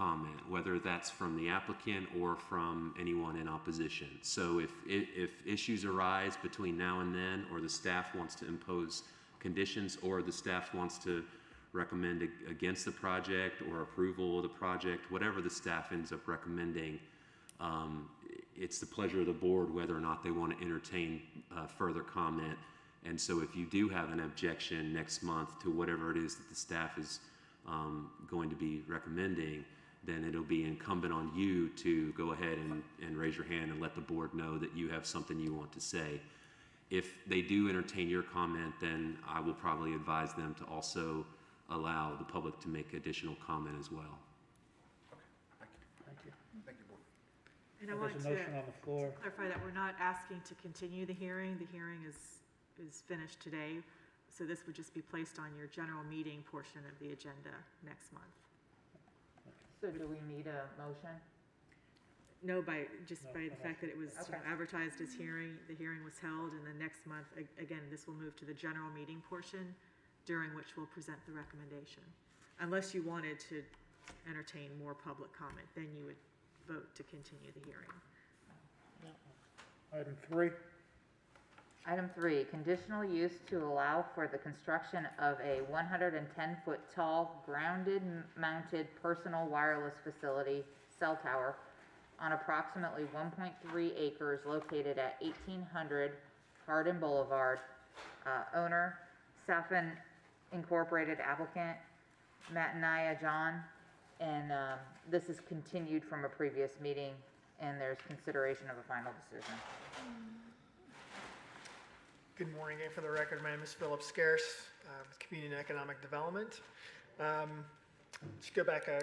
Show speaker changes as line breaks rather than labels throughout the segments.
comment, whether that's from the applicant or from anyone in opposition. So if issues arise between now and then, or the staff wants to impose conditions, or the staff wants to recommend against the project or approval of the project, whatever the staff ends up recommending, it's the pleasure of the board whether or not they want to entertain further comment. And so if you do have an objection next month to whatever it is that the staff is going to be recommending, then it'll be incumbent on you to go ahead and raise your hand and let the board know that you have something you want to say. If they do entertain your comment, then I will probably advise them to also allow the public to make additional comment as well.
Okay, thank you.
Thank you.
Thank you, board.
And I want
There's
to
a motion on the floor.
clarify that we're not asking to continue the hearing. The hearing is finished today. So this would just be placed on your general meeting portion of the agenda next month.
So do we need a motion?
No, by the fact that it was
Okay.
advertised as hearing, the hearing was held, and then next month, again, this will move to the general meeting portion, during which we'll present the recommendation. Unless you wanted to entertain more public comment, then you would vote to continue the hearing.
Item 3.
Item 3, conditional use to allow for the construction of a 110-foot tall, grounded-mounted personal wireless facility, cell tower, on approximately 1.3 acres located at 1800 Hardin Boulevard. Owner, Safin Incorporated, applicant, Matanaya John, and this is continued from a previous meeting, and there's consideration of a final decision.
Good morning. And for the record, my name is Philip Scarce, with Community and Economic Development. Just go back a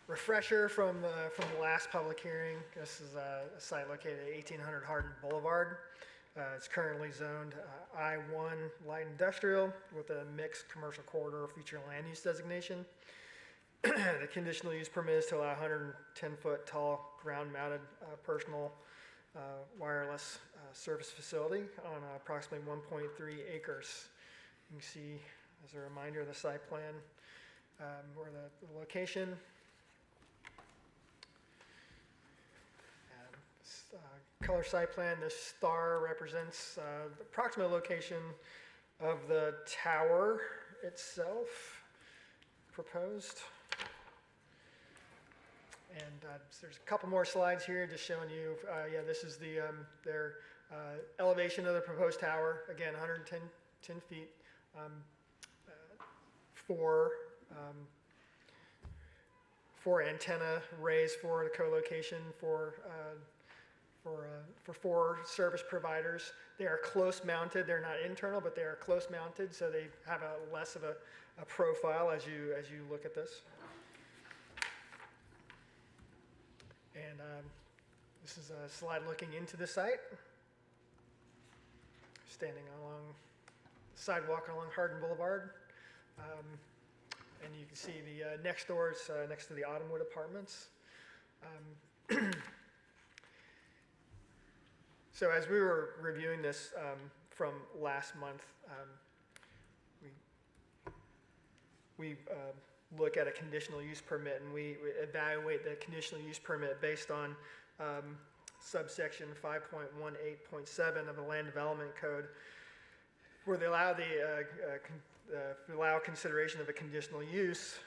refresher from the last public hearing. This is a site located at 1800 Hardin Boulevard. It's currently zoned I-1 light industrial with a mixed commercial corridor future land use designation. The conditional use permit is to allow 110-foot tall ground-mounted personal wireless service facility on approximately 1.3 acres. You can see, as a reminder, the site plan or the location. Color site plan, this star represents the approximate location of the tower itself proposed. And there's a couple more slides here just showing you, this is their elevation of the proposed tower. Again, 110 feet, four antenna arrays for the co-location for 4 service providers. They are close mounted. They're not internal, but they are close mounted, so they have a less of a profile as you look at this. And this is a slide looking into the site. Standing along the sidewalk along Hardin Boulevard. And you can see the next doors next to the Autumnwood Apartments. So as we were reviewing this from last month, we look at a conditional use permit, and we evaluate the conditional use permit based on subsection 5.18.7 of the Land Development Code, where they allow allow consideration of a conditional use,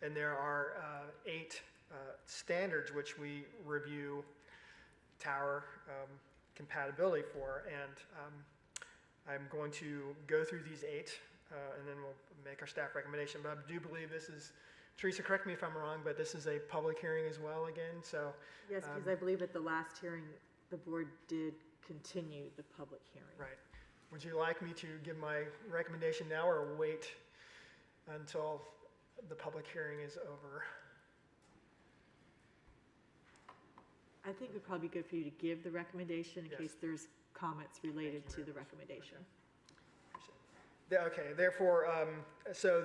and there are 8 standards which we review tower compatibility for, and I'm going to go through these 8 and then we'll make our staff recommendation. But I do believe this is, Teresa, correct me if I'm wrong, but this is a public hearing as well again, so.
Yes, because I believe at the last hearing, the board did continue the public hearing.
Right. Would you like me to give my recommendation now or wait until the public hearing is over?
I think it would probably be good for you to give the recommendation in
Yes.
case there's comments related to the recommendation.
Okay, therefore, so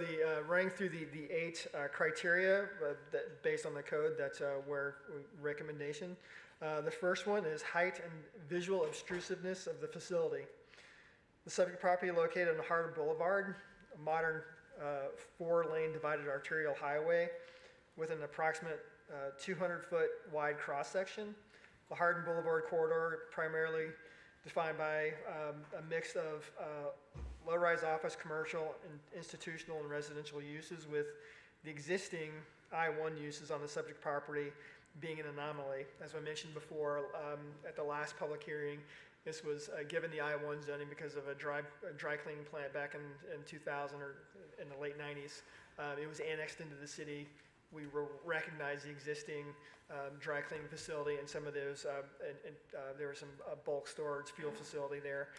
running through the 8 criteria that based on the code, that's where recommendation. The first one is height and visual obtrusiveness of the facility. The subject property located on Hardin Boulevard modern 4-lane divided arterial highway with an approximate 200-foot wide cross-section. The Hardin Boulevard corridor primarily defined by a mix of low-rise office, commercial, and institutional and residential uses, with the existing I-1 uses on the subject property being an anomaly. As I mentioned before, at the last public hearing, this was given the I-1 zoning because of a dry cleaning plant back in 2000 or in the late 90s. It was annexed into the city. We recognized the existing dry cleaning facility and some of those, there was some bulk storage fuel facility there.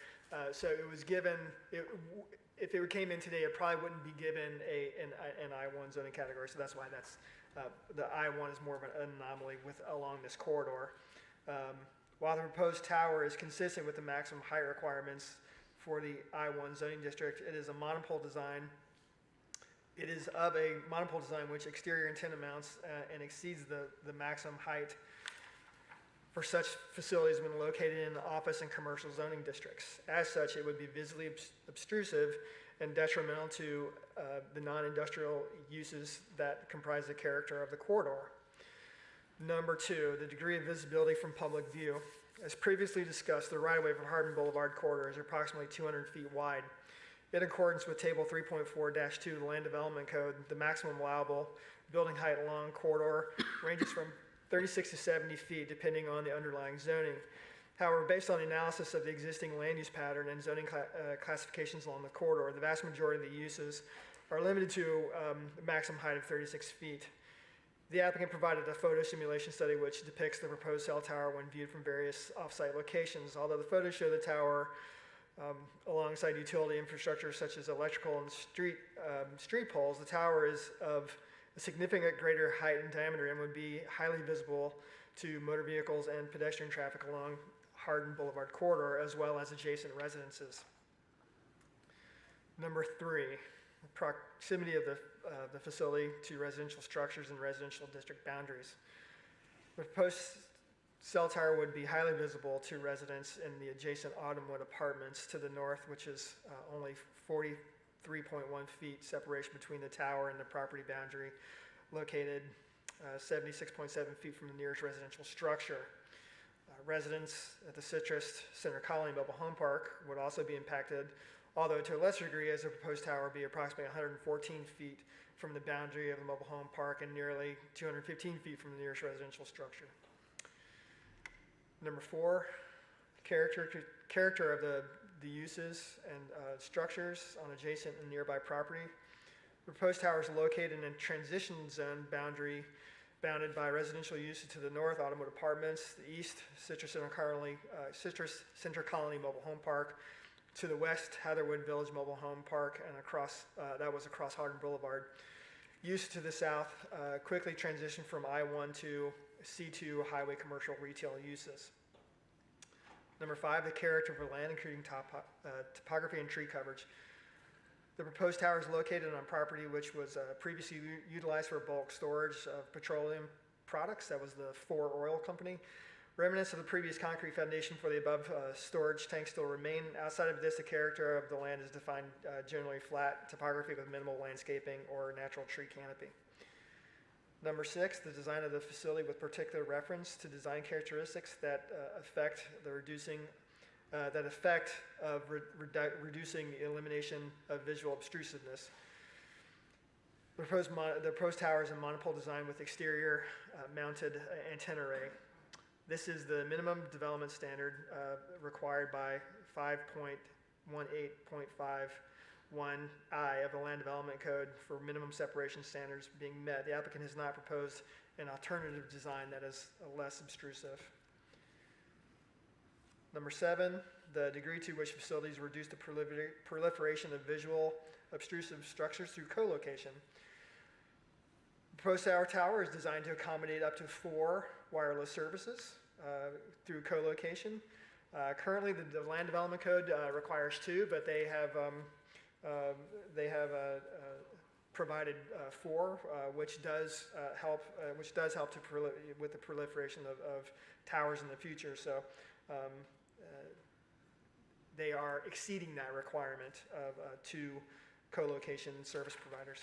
So it was given, if it came in today, it probably wouldn't be given an I-1 zoning category. So that's why the I-1 is more of an anomaly along this corridor. While the proposed tower is consistent with the maximum height requirements for the I-1 zoning district, it is a monopole design. It is of a monopole design which exterior antenna mounts and exceeds the maximum height for such facilities when located in office and commercial zoning districts. As such, it would be visibly obtrusive and detrimental to the non-industrial uses that comprise the character of the corridor. Number 2, the degree of visibility from public view. As previously discussed, the right-of-way for Hardin Boulevard corridor is approximately 200 feet wide. In accordance with Table 3.4-2 of the Land Development Code, the maximum allowable building height along corridor ranges from 36 to 70 feet, depending on the underlying zoning. However, based on the analysis of the existing land use pattern and zoning classifications along the corridor, the vast majority of the uses are limited to a maximum height of 36 feet. The applicant provided a photo simulation study which depicts the proposed cell tower when viewed from various off-site locations. Although the photos show the tower alongside utility infrastructure such as electrical and street poles, the tower is of a significant greater height and diameter and would be highly visible to motor vehicles and pedestrian traffic along Hardin Boulevard corridor, as well as adjacent residences. Number 3, proximity of the facility to residential structures and residential district boundaries. The proposed cell tower would be highly visible to residents in the adjacent Autumnwood apartments to the north, which is only 43.1 feet separation between the tower and the property boundary, located 76.7 feet from the nearest residential structure. Residents at the Citrus Center Colony Mobile Home Park would also be impacted, although to a lesser degree, as the proposed tower would be approximately 114 feet from the boundary of the mobile home park and nearly 215 feet from the nearest residential structure. Number 4, character of the uses and structures on adjacent and nearby property. The proposed tower is located in a transition zone boundary bounded by residential uses to the north, Autumnwood Apartments, the east, Citrus Center Colony Mobile Home Park, to the west, Heatherwood Village Mobile Home Park, and across Hardin Boulevard. Use to the south quickly transitioned from I-1 to C2 highway commercial retail uses. Number 5, the character of the land, including topography and tree coverage. The proposed tower is located on property which was previously utilized for bulk storage of petroleum products. That was the Ford Oil Company. Remnants of the previous concrete foundation for the above storage tank still remain. Outside of this, the character of the land is defined generally flat topography with minimal landscaping or natural tree canopy. Number 6, the design of the facility with particular reference to design characteristics that affect reducing the elimination of visual obtrusiveness. The proposed tower is a monopole design with exterior mounted antenna array. This is the minimum development standard required by 5.18.51I of the Land Development Code for minimum separation standards being met. The applicant has not proposed an alternative design that is less obtrusive. Number 7, the degree to which facilities reduce the proliferation of visual obtrusive structures through co-location. The proposed tower is designed to accommodate up to 4 wireless services through co-location. Currently, the Land Development Code requires 2, but they have provided 4, which does help with the proliferation of towers in the future. So they are exceeding that requirement of 2 co-location service providers.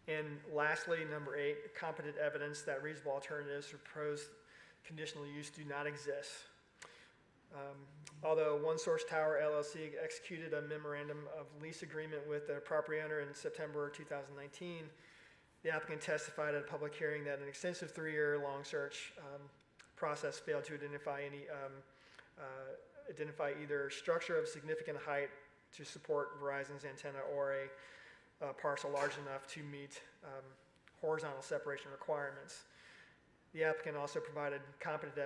And lastly, number 8, competent evidence that reasonable alternatives for proposed conditional use do not exist. Although One Source Tower LLC executed a memorandum of lease agreement with the property owner in September 2019, the applicant testified at a public hearing that an extensive 3-year-long search process failed to identify either structure of significant height to support Verizon's antenna or a parcel large enough to meet horizontal separation requirements. The applicant also provided competent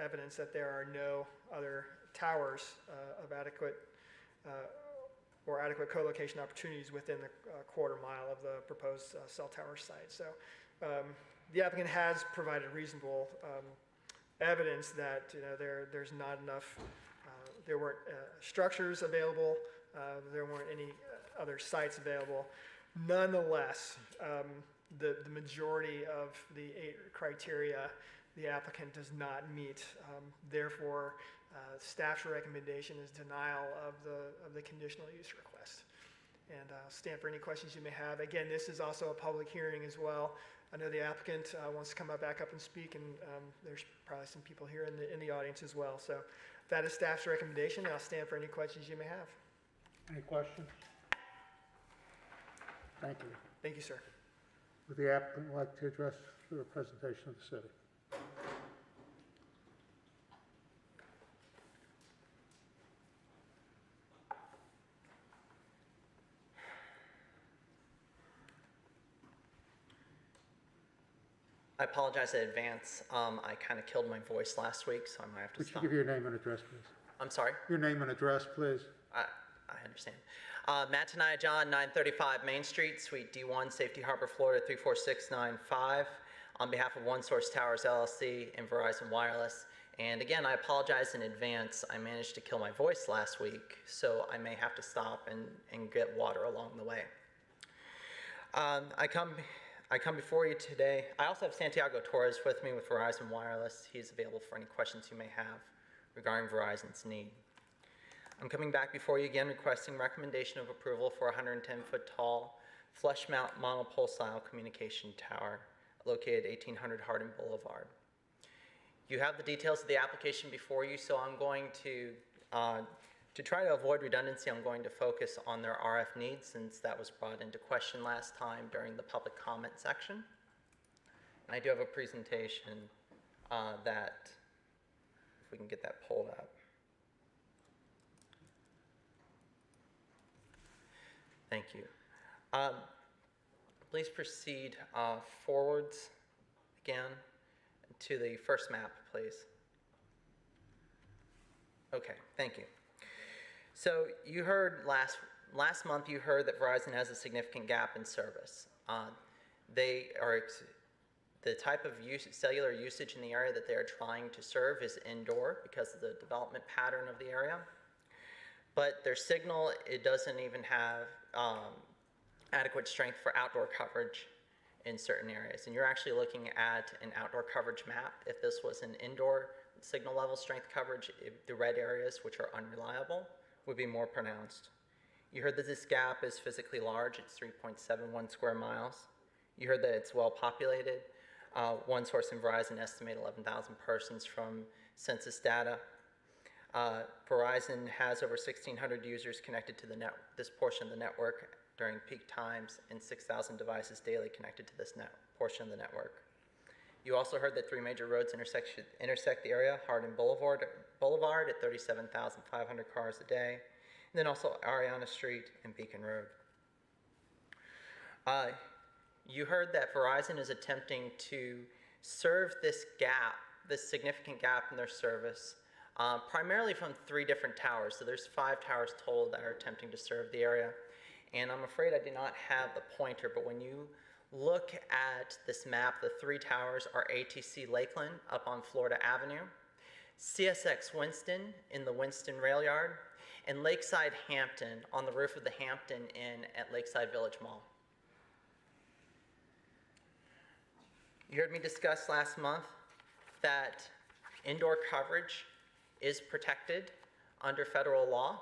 evidence that there are no other towers of adequate co-location opportunities within the quarter mile of the proposed cell tower site. So the applicant has provided reasonable evidence that there's not enough, there weren't structures available, there weren't any other sites available. Nonetheless, the majority of the 8 criteria the applicant does not meet. Therefore, staff's recommendation is denial of the conditional use request. And I'll stand for any questions you may have. Again, this is also a public hearing as well. I know the applicant wants to come back up and speak, and there's probably some people here in the audience as well. So that is staff's recommendation. I'll stand for any questions you may have.
Any questions? Thank you.
Thank you, sir.
Would the applicant like to address the representation of the city?
I apologize in advance. I kind of killed my voice last week, so I might have to
Would you
stop.
give your name and address, please?
I'm sorry?
Your name and address, please.
I understand. Matt Tenaya John, 935 Main Street, Suite D1, Safety Harbor, Florida, 34695, on behalf of One Source Towers LLC and Verizon Wireless. And again, I apologize in advance. I managed to kill my voice last week, so I may have to stop and get water along the way. I come before you today. I also have Santiago Torres with me with Verizon Wireless. He's available for any questions you may have regarding Verizon's need. I'm coming back before you again requesting recommendation of approval for a 110-foot tall flush mount monopole style communication tower located 1800 Hardin Boulevard. You have the details of the application before you, so I'm going to try to avoid redundancy, I'm going to focus on their RF needs since that was brought into question last time during the public comment section. And I do have a presentation that, if we can get that pulled up. Thank you. Please proceed forwards again to the first map, please. Okay, thank you. So you heard last month you heard that Verizon has a significant gap in service. The type of cellular usage in the area that they are trying to serve is indoor because of the development pattern of the area. But their signal, it doesn't even have adequate strength for outdoor coverage in certain areas. And you're actually looking at an outdoor coverage map. If this was an indoor signal level strength coverage, the red areas, which are unreliable, would be more pronounced. You heard that this gap is physically large. It's 3.71 square miles. You heard that it's well populated. One Source and Verizon estimate 11,000 persons from census data. Verizon has over 1,600 users connected to this portion of the network during peak times and 6,000 devices daily connected to this portion of the network. You also heard that 3 major roads intersect the area: Hardin Boulevard at 37,500 cars a day, and then also Ariana Street and Beacon Road. You heard that Verizon is attempting to serve this gap, this significant gap in their service, primarily from 3 different towers. So there's 5 towers total that are attempting to serve the area. And I'm afraid I do not have the pointer, but when you look at this map, the 3 towers are ATC Lakeland up on Florida Avenue, CSX Winston in the Winston Rail Yard, and Lakeside Hampton on the roof of the Hampton Inn at Lakeside Village Mall. You heard me discuss last month that indoor coverage is protected under federal law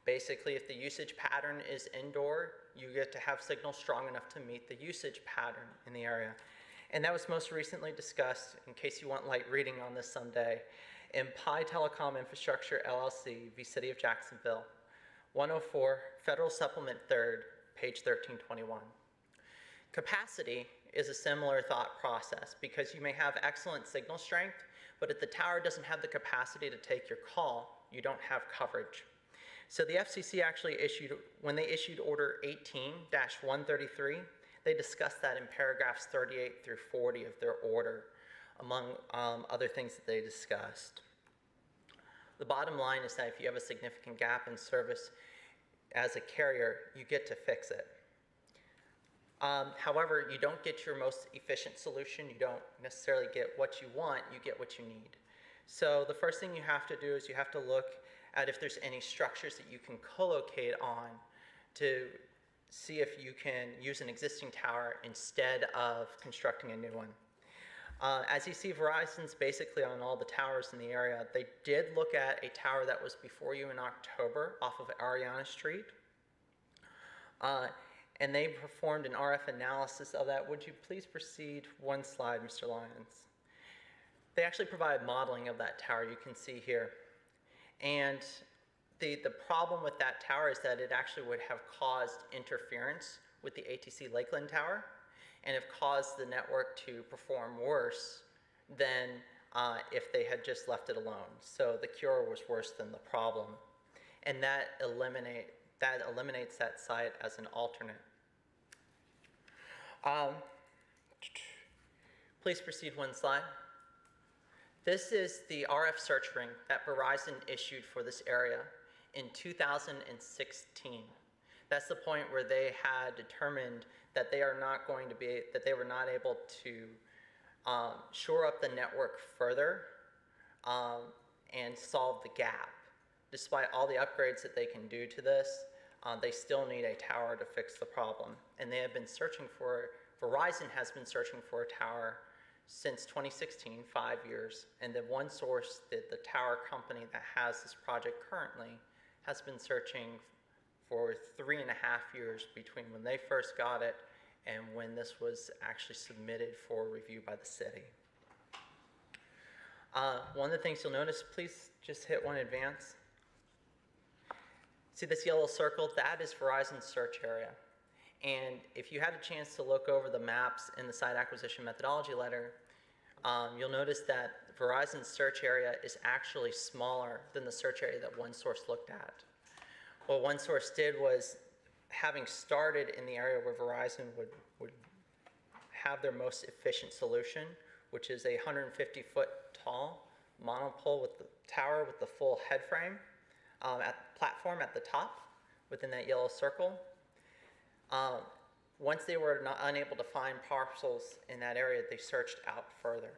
Basically, if the usage pattern is indoor, you get to have signal strong enough to meet the usage pattern in the area. And that was most recently discussed, in case you want light reading on this someday, in Pi Telecom Infrastructure LLC v. City of Jacksonville, 104 Federal Supplement 3rd, page 1321. Capacity is a similar thought process because you may have excellent signal strength, but if the tower doesn't have the capacity to take your call, you don't have coverage. So the FCC actually when they issued Order 18-133, they discussed that in paragraphs 38 through 40 of their order, among other things that they discussed. The bottom line is that if you have a significant gap in service as a carrier, you get to fix it. However, you don't get your most efficient solution. You don't necessarily get what you want, you get what you need. So the first thing you have to do is you have to look at if there's any structures that you can co-locate on to see if you can use an existing tower instead of constructing a new one. As you see, Verizon's basically on all the towers in the area. They did look at a tower that was before you in October off of Ariana Street. And they performed an RF analysis of that. Would you please proceed one slide, Mr. Lyons? They actually provide modeling of that tower you can see here. And the problem with that tower is that it actually would have caused interference with the ATC Lakeland Tower and have caused the network to perform worse than if they had just left it alone. So the cure was worse than the problem. And that eliminates that site as an alternate. Please proceed one slide. This is the RF search ring that Verizon issued for this area in 2016. That's the point where they had determined that they were not able to shore up the network further and solve the gap. Despite all the upgrades that they can do to this, they still need a tower to fix the problem. And they have been Verizon has been searching for a tower since 2016, 5 years. And the one source, the tower company that has this project currently, has been searching for 3.5 years between when they first got it and when this was actually submitted for review by the city. One of the things you'll notice, please just hit one advance. See this yellow circle? That is Verizon's search area. And if you had a chance to look over the maps in the site acquisition methodology letter, you'll notice that Verizon's search area is actually smaller than the search area that OneSource looked at. What OneSource did was, having started in the area where Verizon would have their most efficient solution, which is a 150-foot tall monopole with the tower with the full head frame platform at the top within that yellow circle. Once they were unable to find parcels in that area, they searched out further.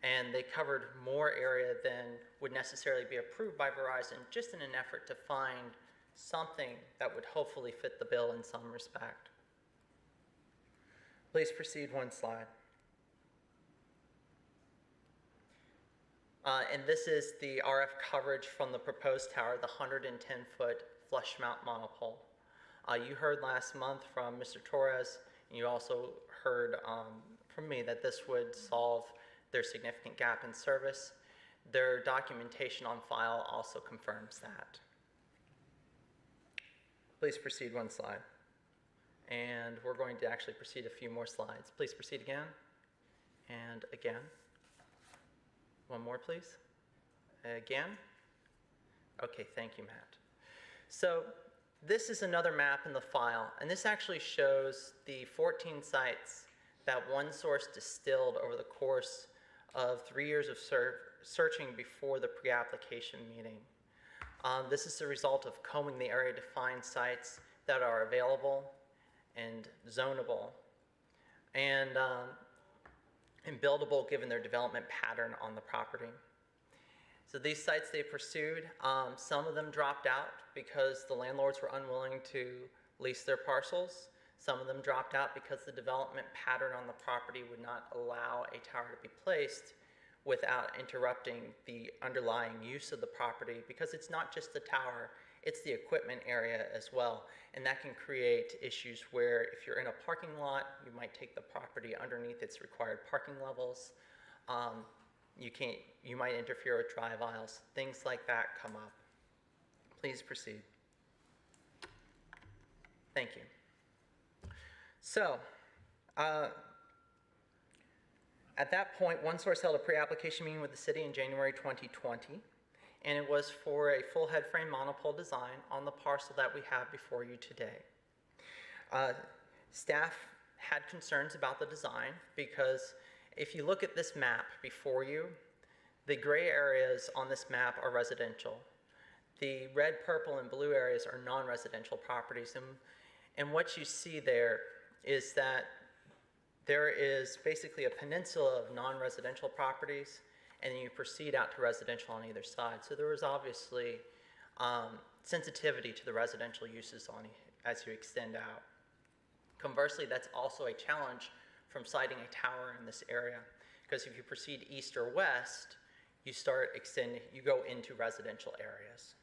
And they covered more area than would necessarily be approved by Verizon, just in an effort to find something that would hopefully fit the bill in some respect. Please proceed one slide. And this is the RF coverage from the proposed tower, the 110-foot flush mount monopole. You heard last month from Mr. Torres, and you also heard from me that this would solve their significant gap in service. Their documentation on file also confirms that. Please proceed one slide. And we're going to actually proceed a few more slides. Please proceed again, and again. One more, please. Again. Okay, thank you, Matt. So this is another map in the file, and this actually shows the 14 sites that OneSource distilled over the course of 3 years of searching before the pre-application meeting. This is the result of combing the area to find sites that are available and zonable and buildable given their development pattern on the property. So these sites they pursued, some of them dropped out because the landlords were unwilling to lease their parcels. Some of them dropped out because the development pattern on the property would not allow a tower to be placed without interrupting the underlying use of the property, because it's not just the tower, it's the equipment area as well. And that can create issues where if you're in a parking lot, you might take the property underneath its required parking levels. You might interfere with drive aisles. Things like that come up. Please proceed. Thank you. So, at that point, OneSource held a pre-application meeting with the city in January 2020, and it was for a full head frame monopole design on the parcel that we have before you today. Staff had concerns about the design because if you look at this map before you, the gray areas on this map are residential. The red, purple, and blue areas are non-residential properties, and what you see there is that there is basically a peninsula of non-residential properties, and then you proceed out to residential on either side. So there was obviously sensitivity to the residential uses as you extend out. Conversely, that's also a challenge from siting a tower in this area, because if you proceed east or west, you go into residential areas.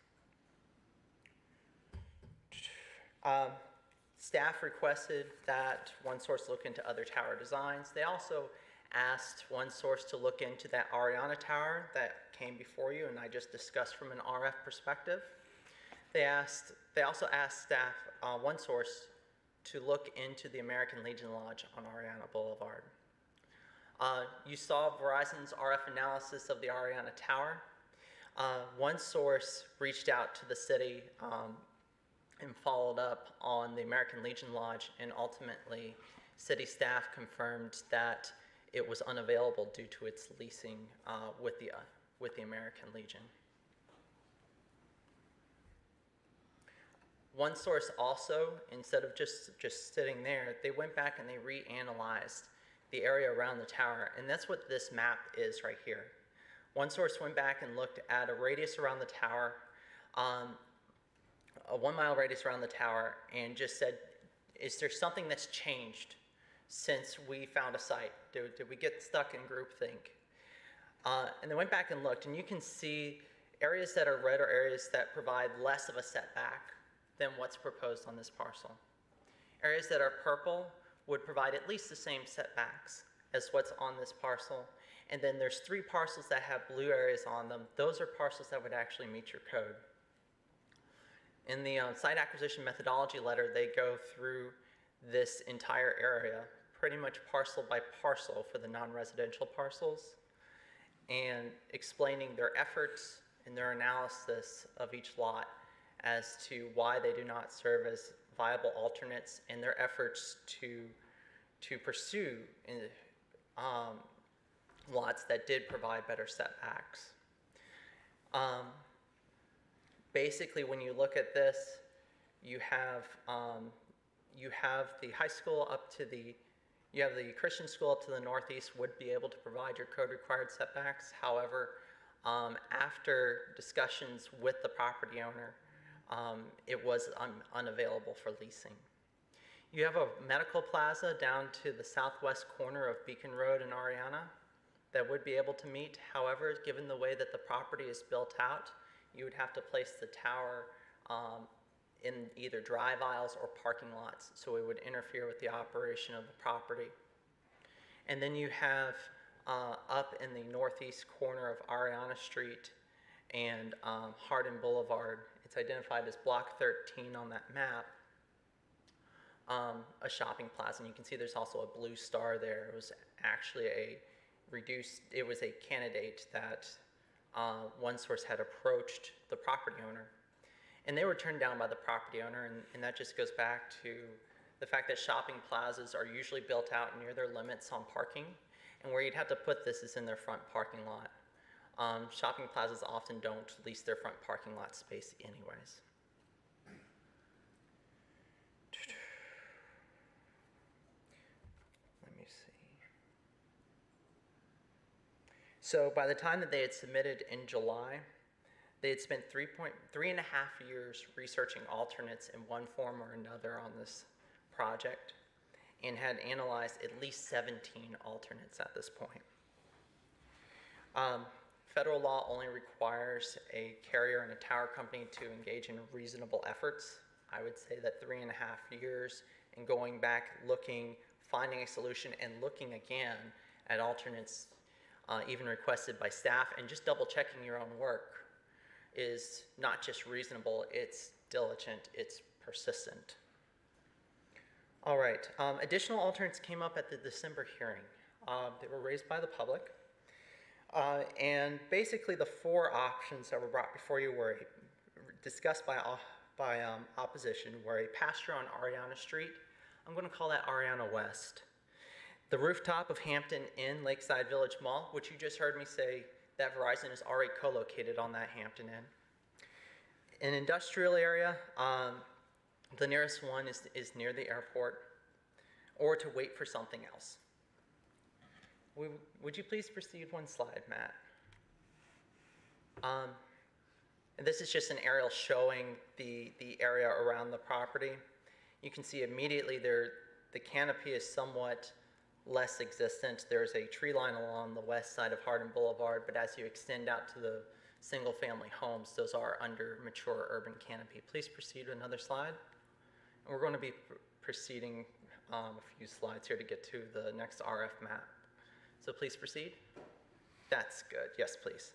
Staff requested that OneSource look into other tower designs. They also asked OneSource to look into that Ariana tower that came before you and I just discussed from an RF perspective. They also asked staff, OneSource, to look into the American Legion Lodge on Ariana Boulevard. You saw Verizon's RF analysis of the Ariana tower. OneSource reached out to the city and followed up on the American Legion Lodge, and ultimately city staff confirmed that it was unavailable due to its leasing with the American Legion. OneSource also, instead of just sitting there, they went back and they reanalyzed the area around the tower, and that's what this map is right here. OneSource went back and looked at a radius around the tower, a 1 mile radius around the tower, and just said, is there something that's changed since we found a site? Did we get stuck in groupthink? And they went back and looked, and you can see areas that are red are areas that provide less of a setback than what's proposed on this parcel. Areas that are purple would provide at least the same setbacks as what's on this parcel. And then there's 3 parcels that have blue areas on them. Those are parcels that would actually meet your code. In the site acquisition methodology letter, they go through this entire area, pretty much parcel by parcel for the non-residential parcels, and explaining their efforts and their analysis of each lot as to why they do not serve as viable alternates and their efforts to pursue lots that did provide better setbacks. Basically, when you look at this, you have the high school you have the Christian school up to the northeast would be able to provide your code required setbacks. However, after discussions with the property owner, it was unavailable for leasing. You have a medical plaza down to the southwest corner of Beacon Road in Ariana that would be able to meet. However, given the way that the property is built out, you would have to place the tower in either drive aisles or parking lots, so it would interfere with the operation of the property. And then you have up in the northeast corner of Ariana Street and Hardin Boulevard, it's identified as block 13 on that map, a shopping plaza. And you can see there's also a blue star there. It was actually it was a candidate that OneSource had approached the property owner, and they were turned down by the property owner, and that just goes back to the fact that shopping plazas are usually built out near their limits on parking, and where you'd have to put this is in their front parking lot. Shopping plazas often don't lease their front parking lot space anyways. Let me see. So by the time that they had submitted in July, they had spent 3.5 years researching alternates in one form or another on this project and had analyzed at least 17 alternates at this point. Federal law only requires a carrier and a tower company to engage in reasonable efforts. I would say that 3.5 years and going back, looking, finding a solution, and looking again at alternates, even requested by staff, and just double checking your own work is not just reasonable, it's diligent, it's persistent. All right, additional alternates came up at the December hearing. They were raised by the public. And basically the 4 options that were brought before you were discussed by opposition were a pasture on Ariana Street. I'm going to call that Ariana West. The rooftop of Hampton Inn, Lakeside Village Mall, which you just heard me say that Verizon is already co-located on that Hampton Inn. An industrial area, the nearest one is near the airport, or to wait for something else. Would you please proceed one slide, Matt? And this is just an aerial showing the area around the property. You can see immediately the canopy is somewhat less existent. There's a tree line along the west side of Hardin Boulevard, but as you extend out to the single-family homes, those are under mature urban canopy. Please proceed to another slide. And we're going to be proceeding a few slides here to get to the next RF map. So please proceed. That's good. Yes, please.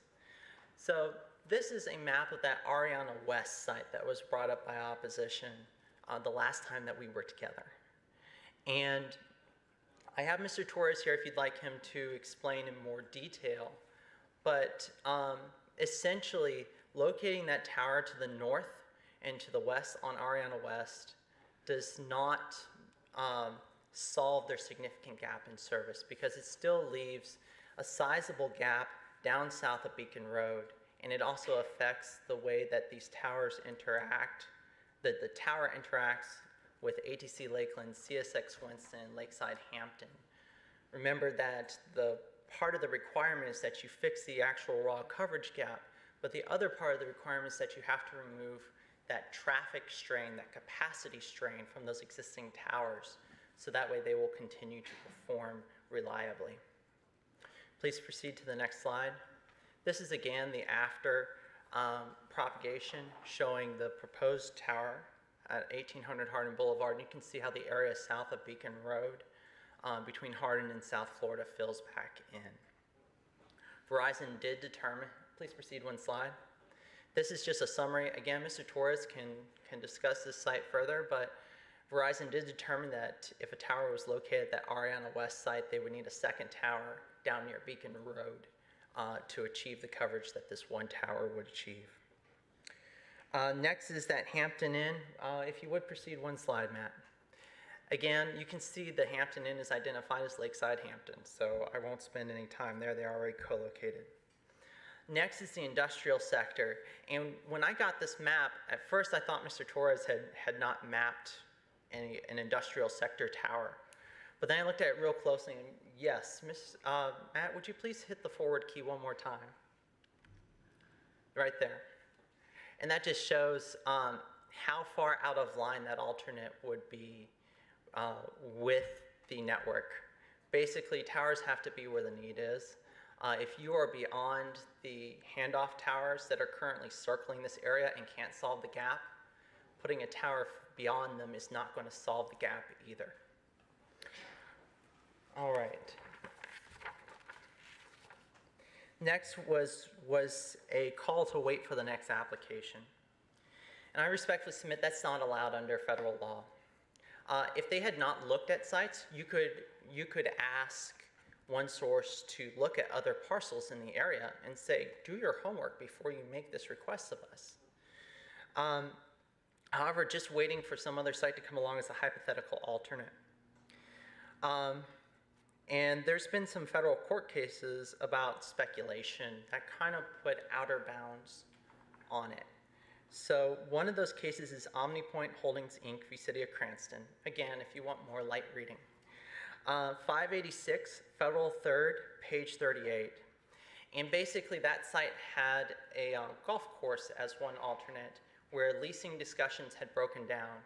So this is a map of that Ariana West site that was brought up by opposition the last time that we were together. And I have Mr. Torres here if you'd like him to explain in more detail. But essentially, locating that tower to the north and to the west on Ariana West does not solve their significant gap in service, because it still leaves a sizable gap down south of Beacon Road, and it also affects the way that these towers interact. The tower interacts with ATC Lakeland, CSX Winston, Lakeside Hampton. Remember that the part of the requirement is that you fix the actual raw coverage gap, but the other part of the requirement is that you have to remove that traffic strain, that capacity strain from those existing towers, so that way they will continue to perform reliably. Please proceed to the next slide. This is again the after propagation showing the proposed tower at 1800 Hardin Boulevard. And you can see how the area south of Beacon Road between Hardin and South Florida fills back in. Verizon did determine, please proceed one slide. This is just a summary. Again, Mr. Torres can discuss this site further, but Verizon did determine that if a tower was located at that Ariana West site, they would need a second tower down near Beacon Road to achieve the coverage that this one tower would achieve. Next is that Hampton Inn. If you would proceed one slide, Matt. Again, you can see the Hampton Inn is identified as Lakeside Hampton, so I won't spend any time there. They're already co-located. Next is the industrial sector. And when I got this map, at first I thought Mr. Torres had not mapped an industrial sector tower. But then I looked at it real closely, and yes, Matt, would you please hit the forward key one more time? Right there. And that just shows how far out of line that alternate would be with the network. Basically, towers have to be where the need is. If you are beyond the handoff towers that are currently circling this area and can't solve the gap, putting a tower beyond them is not going to solve the gap either. All right. Next was a call to wait for the next application. And I respectfully submit that's not allowed under federal law. If they had not looked at sites, you could ask one source to look at other parcels in the area and say, do your homework before you make this request of us. However, just waiting for some other site to come along is a hypothetical alternate. And there's been some federal court cases about speculation that kind of put outer bounds on it. So one of those cases is OmniPoint Holdings, Inc. v. City of Cranston. Again, if you want more light reading. 586 Federal 3rd, page 38. And basically that site had a golf course as one alternate where leasing discussions had broken down.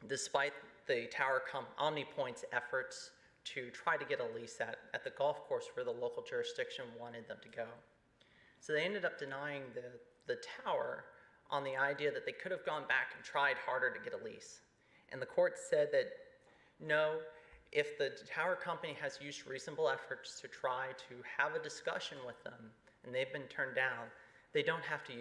Despite the tower OmniPoint's efforts to try to get a lease at the golf course where the local jurisdiction wanted them to go. So they ended up denying the tower on the idea that they could have gone back and tried harder to get a lease. And the court said that no, if the tower company has used reasonable efforts to try to have a discussion with them and they've been turned down, they don't have to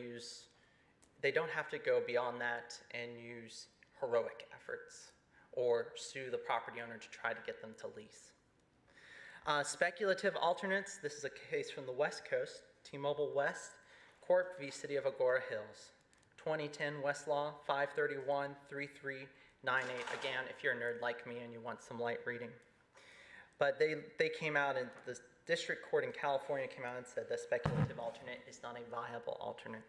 go beyond that and use heroic efforts or sue the property owner to try to get them to lease. Speculative alternates, this is a case from the West Coast, T-Mobile West, Corp v. City of Agora Hills, 2010 Westlaw 531-3398. Again, if you're a nerd like me and you want some light reading. But they came out, and the district court in California came out and said that speculative alternate is not a viable alternate.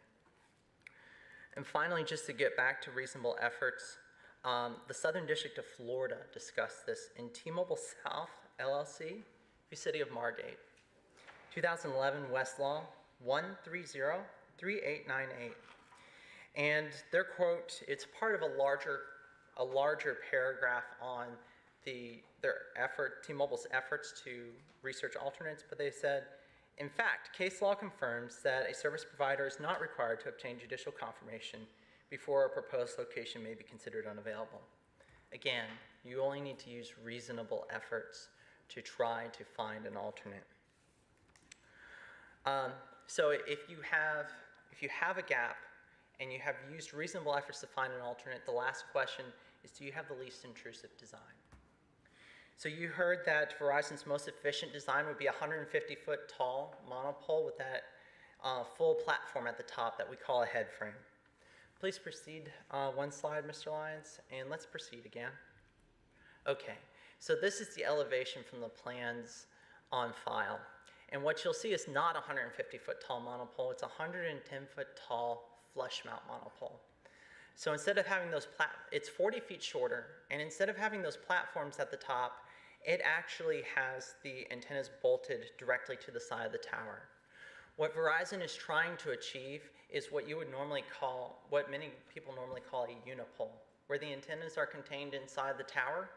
And finally, just to get back to reasonable efforts, the Southern District of Florida discussed this in T-Mobile South, LLC, v. City of Margate, 2011 Westlaw 130-3898. And their quote, it's part of a larger paragraph on T-Mobile's efforts to research alternates, but they said, in fact, case law confirms that a service provider is not required to obtain judicial confirmation before a proposed location may be considered unavailable. Again, you only need to use reasonable efforts to try to find an alternate. So if you have a gap and you have used reasonable efforts to find an alternate, the last question is, do you have the least intrusive design? So you heard that Verizon's most efficient design would be a 150-foot tall monopole with that full platform at the top that we call a head frame. Please proceed one slide, Mr. Lyons, and let's proceed again. Okay, so this is the elevation from the plans on file. And what you'll see is not a 150-foot tall monopole, it's a 110-foot tall flush mount monopole. So instead of having those it's 40 feet shorter, and instead of having those platforms at the top, it actually has the antennas bolted directly to the side of the tower. What Verizon is trying to achieve is what many people normally call a unipole, where the antennas are contained inside the tower,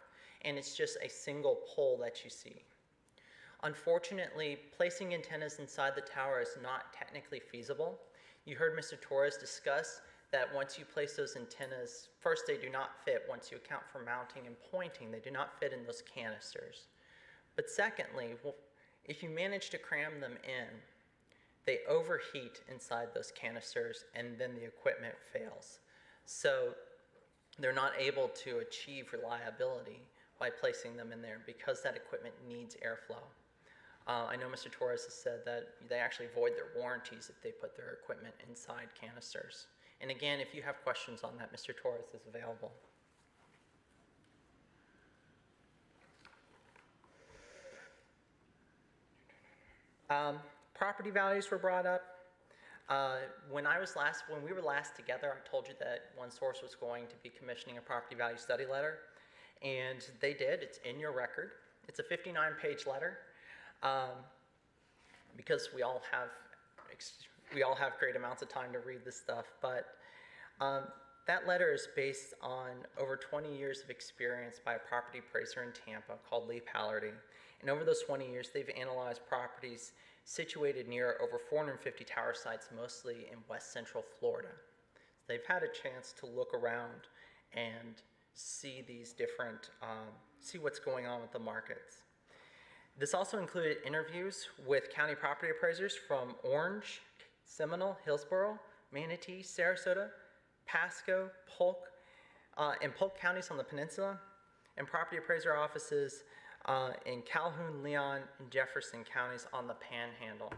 and it's just a single pole that you see. Unfortunately, placing antennas inside the tower is not technically feasible. You heard Mr. Torres discuss that once you place those antennas, first, they do not fit. Once you account for mounting and pointing, they do not fit in those canisters. But secondly, if you manage to cram them in, they overheat inside those canisters and then the equipment fails. So they're not able to achieve reliability by placing them in there because that equipment needs airflow. I know Mr. Torres has said that they actually void their warranties if they put their equipment inside canisters. And again, if you have questions on that, Mr. Torres is available. Property values were brought up. When we were last together, I told you that OneSource was going to be commissioning a property value study letter, and they did. It's in your record. It's a 59-page letter, because we all have great amounts of time to read this stuff. But that letter is based on over 20 years of experience by a property appraiser in Tampa called Lee Pallardy. And over those 20 years, they've analyzed properties situated near over 450 tower sites, mostly in west central Florida. They've had a chance to look around and see these different, see what's going on with the markets. This also included interviews with county property appraisers from Orange, Seminole, Hillsborough, Manatee, Sarasota, Pasco, Polk, and Polk counties on the peninsula, and property appraiser offices in Calhoun, Leon, and Jefferson counties on the Panhandle.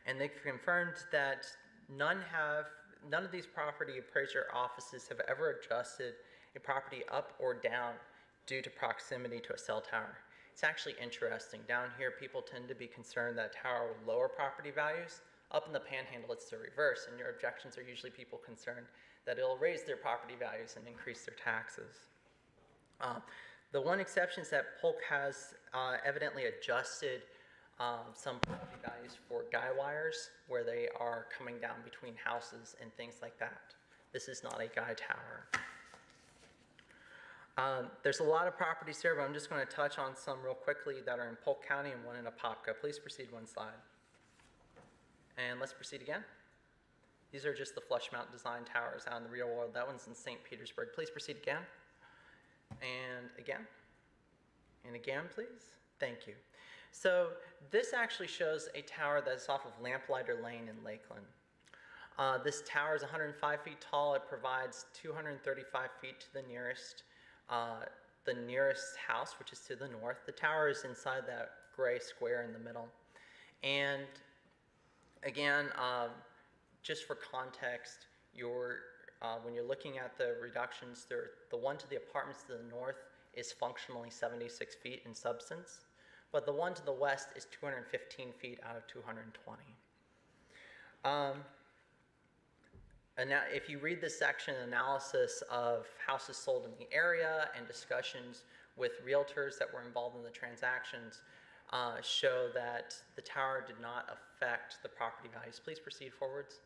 And they confirmed that none of these property appraiser offices have ever adjusted a property up or down due to proximity to a cell tower. It's actually interesting. Down here, people tend to be concerned that a tower would lower property values. Up in the Panhandle, it's the reverse, and your objections are usually people concerned that it'll raise their property values and increase their taxes. The one exception is that Polk has evidently adjusted some property values for guy wires where they are coming down between houses and things like that. This is not a guy tower. There's a lot of properties here, but I'm just going to touch on some real quickly that are in Polk County and one in Apopka. Please proceed one slide. And let's proceed again. These are just the flush mount design towers out in the real world. That one's in St. Petersburg. Please proceed again. And again. And again, please. Thank you. So this actually shows a tower that's off of Lamplighter Lane in Lakeland. This tower is 105 feet tall. It provides 235 feet to the nearest house, which is to the north. The tower is inside that gray square in the middle. And again, just for context, when you're looking at the reductions, the one to the apartments to the north is functionally 76 feet in substance, but the one to the west is 215 feet out of 220. And now, if you read this section, analysis of houses sold in the area and discussions with realtors that were involved in the transactions show that the tower did not affect the property values. Please proceed forwards.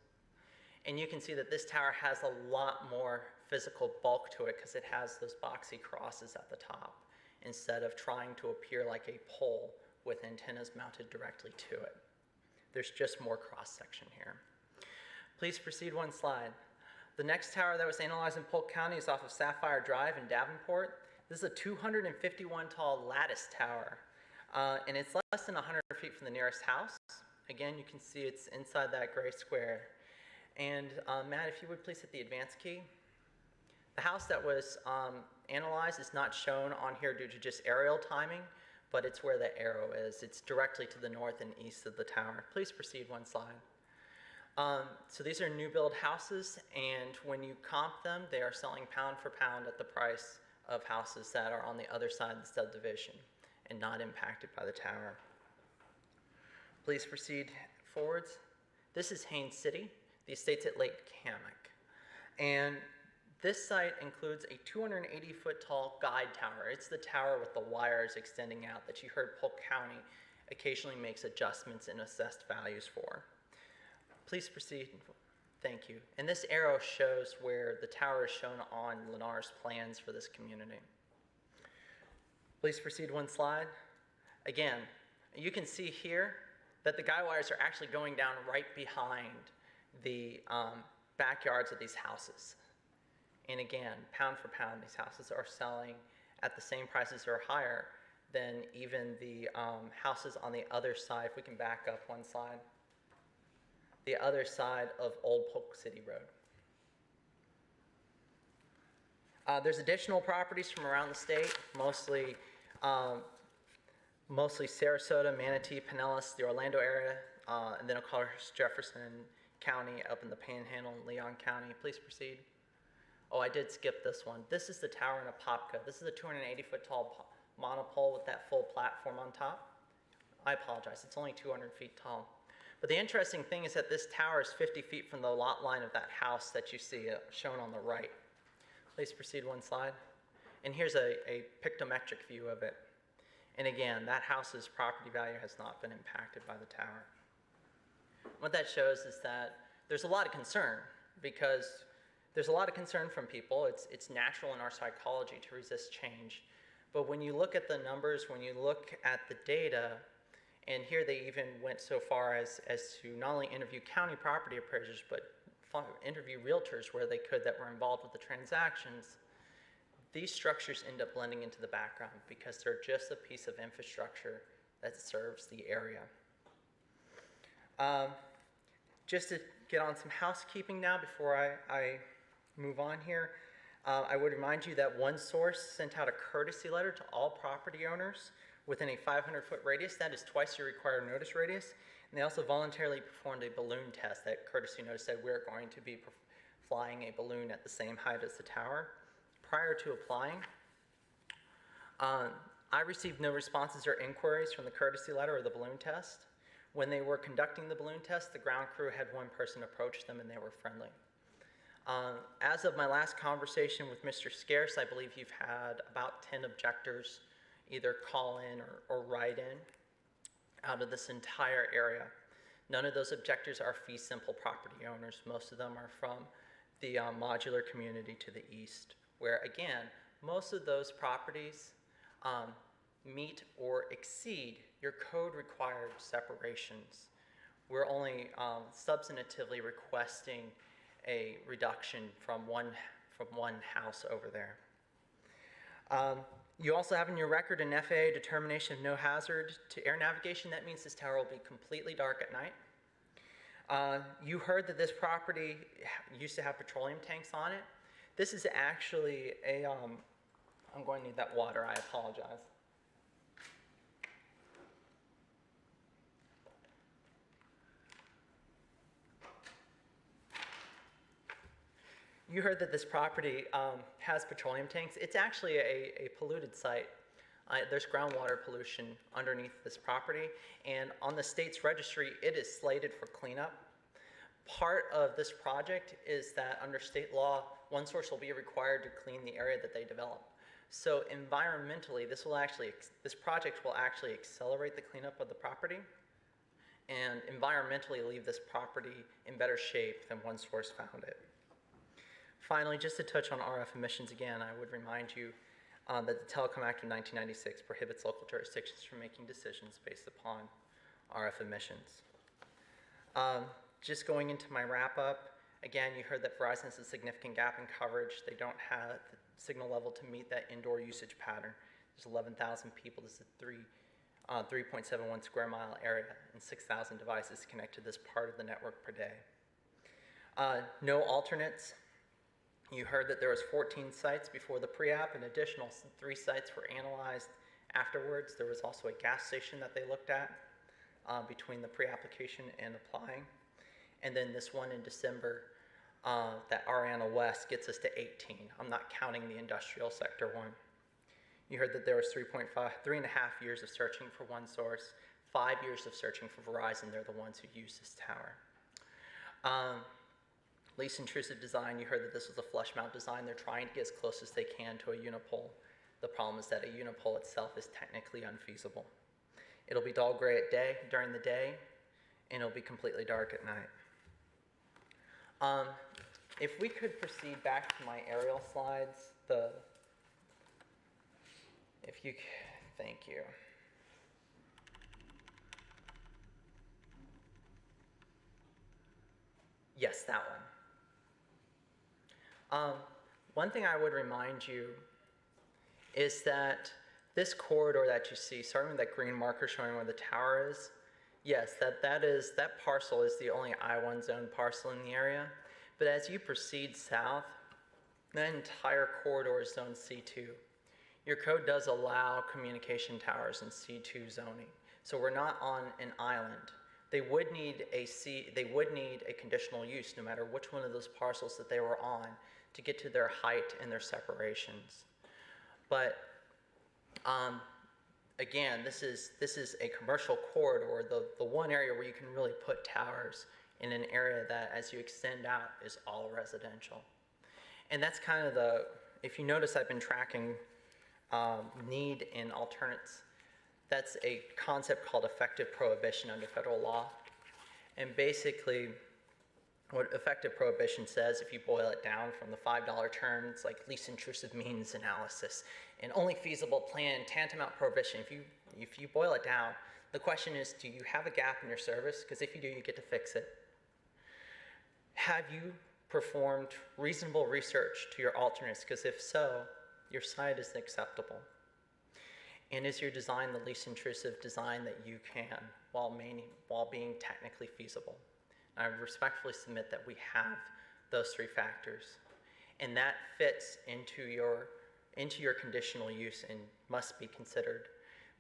And you can see that this tower has a lot more physical bulk to it because it has those boxy crosses at the top instead of trying to appear like a pole with antennas mounted directly to it. There's just more cross-section here. Please proceed one slide. The next tower that was analyzed in Polk County is off of Sapphire Drive in Davenport. This is a 251 tall lattice tower, and it's less than 100 feet from the nearest house. Again, you can see it's inside that gray square. And Matt, if you would please hit the advance key. The house that was analyzed is not shown on here due to just aerial timing, but it's where the arrow is. It's directly to the north and east of the tower. Please proceed one slide. So these are new build houses, and when you comp them, they are selling pound for pound at the price of houses that are on the other side of the subdivision and not impacted by the tower. Please proceed forwards. This is Haines City. The estate's at Lake Hammock. And this site includes a 280-foot tall guide tower. It's the tower with the wires extending out that you heard Polk County occasionally makes adjustments in assessed values for. Please proceed. Thank you. And this arrow shows where the tower is shown on Lennar's plans for this community. Please proceed one slide. Again, you can see here that the guy wires are actually going down right behind the backyards of these houses. And again, pound for pound, these houses are selling at the same prices or higher than even the houses on the other side. If we can back up one slide. The other side of Old Polk City Road. There's additional properties from around the state, mostly Sarasota, Manatee, Pinellas, the Orlando area, and then of course Jefferson County up in the Panhandle and Leon County. Please proceed. Oh, I did skip this one. This is the tower in Apopka. This is a 280-foot tall monopole with that full platform on top. I apologize, it's only 200 feet tall. But the interesting thing is that this tower is 50 feet from the lot line of that house that you see shown on the right. Please proceed one slide. And here's a pictometric view of it. And again, that house's property value has not been impacted by the tower. What that shows is that there's a lot of concern because there's a lot of concern from people. It's natural in our psychology to resist change. But when you look at the numbers, when you look at the data, and here they even went so far as to not only interview county property appraisers, but interview realtors where they could that were involved with the transactions. These structures end up blending into the background because they're just a piece of infrastructure that serves the area. Just to get on some housekeeping now before I move on here, I would remind you that OneSource sent out a courtesy letter to all property owners within a 500-foot radius. That is twice your required notice radius. And they also voluntarily performed a balloon test. That courtesy notice said we're going to be flying a balloon at the same height as the tower. Prior to applying, I received no responses or inquiries from the courtesy letter or the balloon test. When they were conducting the balloon test, the ground crew had one person approach them and they were friendly. As of my last conversation with Mr. Scarce, I believe you've had about 10 objectors either call in or write in out of this entire area. None of those objectors are fee simple property owners. Most of them are from the modular community to the east, where again, most of those properties meet or exceed your code required separations. We're only substantively requesting a reduction from one house over there. You also have in your record an FAA determination of no hazard to air navigation. That means this tower will be completely dark at night. You heard that this property used to have petroleum tanks on it. This is actually a, I'm going to need that water, I apologize. You heard that this property has petroleum tanks. It's actually a polluted site. There's groundwater pollution underneath this property, and on the state's registry, it is slated for cleanup. Part of this project is that under state law, OneSource will be required to clean the area that they develop. So environmentally, this project will actually accelerate the cleanup of the property and environmentally leave this property in better shape than OneSource found it. Finally, just to touch on RF emissions again, I would remind you that the Telecom Act of 1996 prohibits local jurisdictions from making decisions based upon RF emissions. Just going into my wrap-up, again, you heard that Verizon has a significant gap in coverage. They don't have the signal level to meet that indoor usage pattern. There's 11,000 people. This is a 3.71 square mile area, and 6,000 devices connect to this part of the network per day. No alternates. You heard that there was 14 sites before the pre-app, and additional 3 sites were analyzed afterwards. There was also a gas station that they looked at between the pre-application and applying. And then this one in December, that Ariana West gets us to 18. I'm not counting the industrial sector one. You heard that there was 3.5 years of searching for OneSource, 5 years of searching for Verizon. They're the ones who use this tower. Least intrusive design, you heard that this was a flush mount design. They're trying to get as close as they can to a unipole. The problem is that a unipole itself is technically unfeasible. It'll be dull gray during the day, and it'll be completely dark at night. If we could proceed back to my aerial slides, thank you. Yes, that one. One thing I would remind you is that this corridor that you see, starting with that green marker showing where the tower is, yes, that parcel is the only I-1 zone parcel in the area. But as you proceed south, that entire corridor is zone C2. Your code does allow communication towers in C2 zoning. So we're not on an island. They would need a conditional use no matter which one of those parcels that they were on to get to their height and their separations. But again, this is a commercial corridor, the one area where you can really put towers in an area that, as you extend out, is all residential. And that's kind of if you notice, I've been tracking need in alternates. That's a concept called effective prohibition under federal law. And basically, what effective prohibition says, if you boil it down from the $5 term, it's like least intrusive means analysis. And only feasible plan, tantamount prohibition. If you boil it down, the question is, do you have a gap in your service? Because if you do, you get to fix it. Have you performed reasonable research to your alternates? Because if so, your site is acceptable. And is your design the least intrusive design that you can while being technically feasible? I respectfully submit that we have those 3 factors. And that fits into your conditional use and must be considered.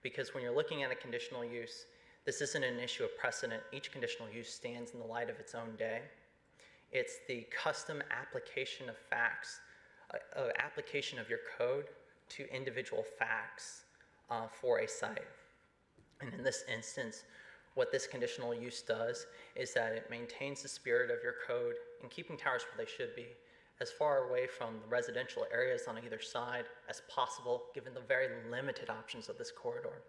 Because when you're looking at a conditional use, this isn't an issue of precedent. Each conditional use stands in the light of its own day. It's the custom application of facts, application of your code to individual facts for a site. And in this instance, what this conditional use does is that it maintains the spirit of your code in keeping towers where they should be, as far away from the residential areas on either side as possible, given the very limited options of this corridor.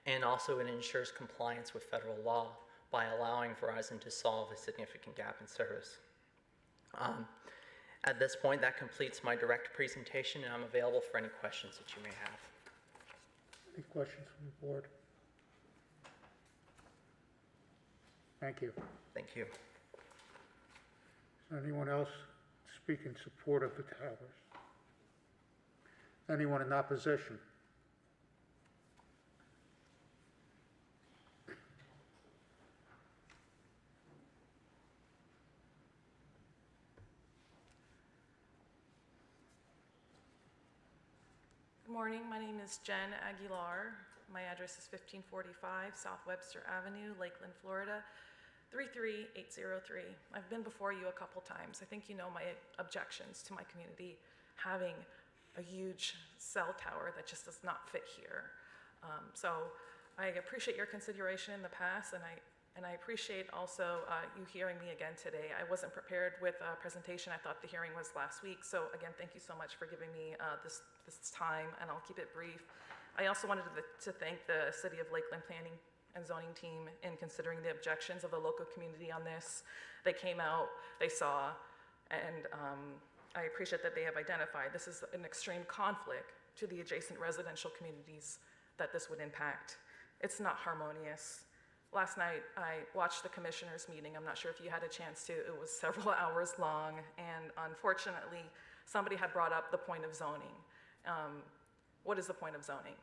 And also it ensures compliance with federal law by allowing Verizon to solve a significant gap in service. At this point, that completes my direct presentation, and I'm available for any questions that you may have.
Any questions from the board? Thank you.
Thank you.
Is there anyone else speak in support of the towers? Anyone in opposition?
Good morning, my name is Jen Aguilar. My address is 1545 South Webster Avenue, Lakeland, Florida, 33803. I've been before you a couple times. I think you know my objections to my community having a huge cell tower that just does not fit here. So I appreciate your consideration in the past, and I appreciate also you hearing me again today. I wasn't prepared with a presentation. I thought the hearing was last week. So again, thank you so much for giving me this time, and I'll keep it brief. I also wanted to thank the City of Lakeland Planning and Zoning team in considering the objections of the local community on this. They came out, they saw, and I appreciate that they have identified this is an extreme conflict to the adjacent residential communities that this would impact. It's not harmonious. Last night, I watched the commissioners' meeting. I'm not sure if you had a chance to. It was several hours long, and unfortunately, somebody had brought up the point of zoning. What is the point of zoning?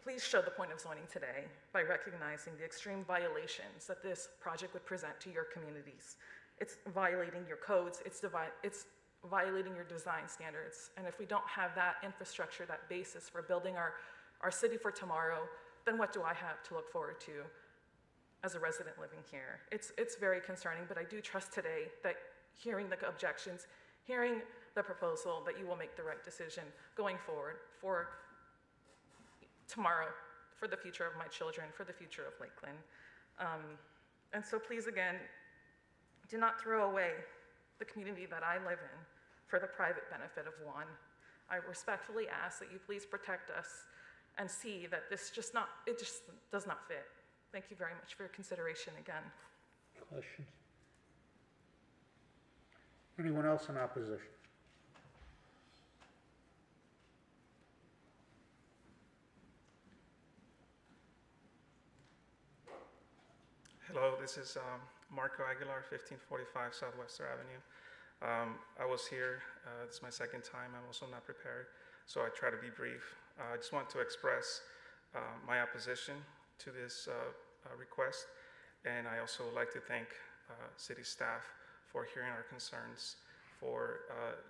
Please show the point of zoning today by recognizing the extreme violations that this project would present to your communities. It's violating your codes, it's violating your design standards, and if we don't have that infrastructure, that basis for building our city for tomorrow, then what do I have to look forward to as a resident living here? It's very concerning, but I do trust today that hearing the objections, hearing the proposal, that you will make the right decision going forward for tomorrow, for the future of my children, for the future of Lakeland. And so please, again, do not throw away the community that I live in for the private benefit of one. I respectfully ask that you please protect us and see that it just does not fit. Thank you very much for your consideration again.
Questions? Anyone else in opposition?
Hello, this is Marco Aguilar, 1545 Southwester Avenue. I was here, this is my second time. I'm also not prepared, so I try to be brief. I just want to express my opposition to this request, and I also would like to thank city staff for hearing our concerns, for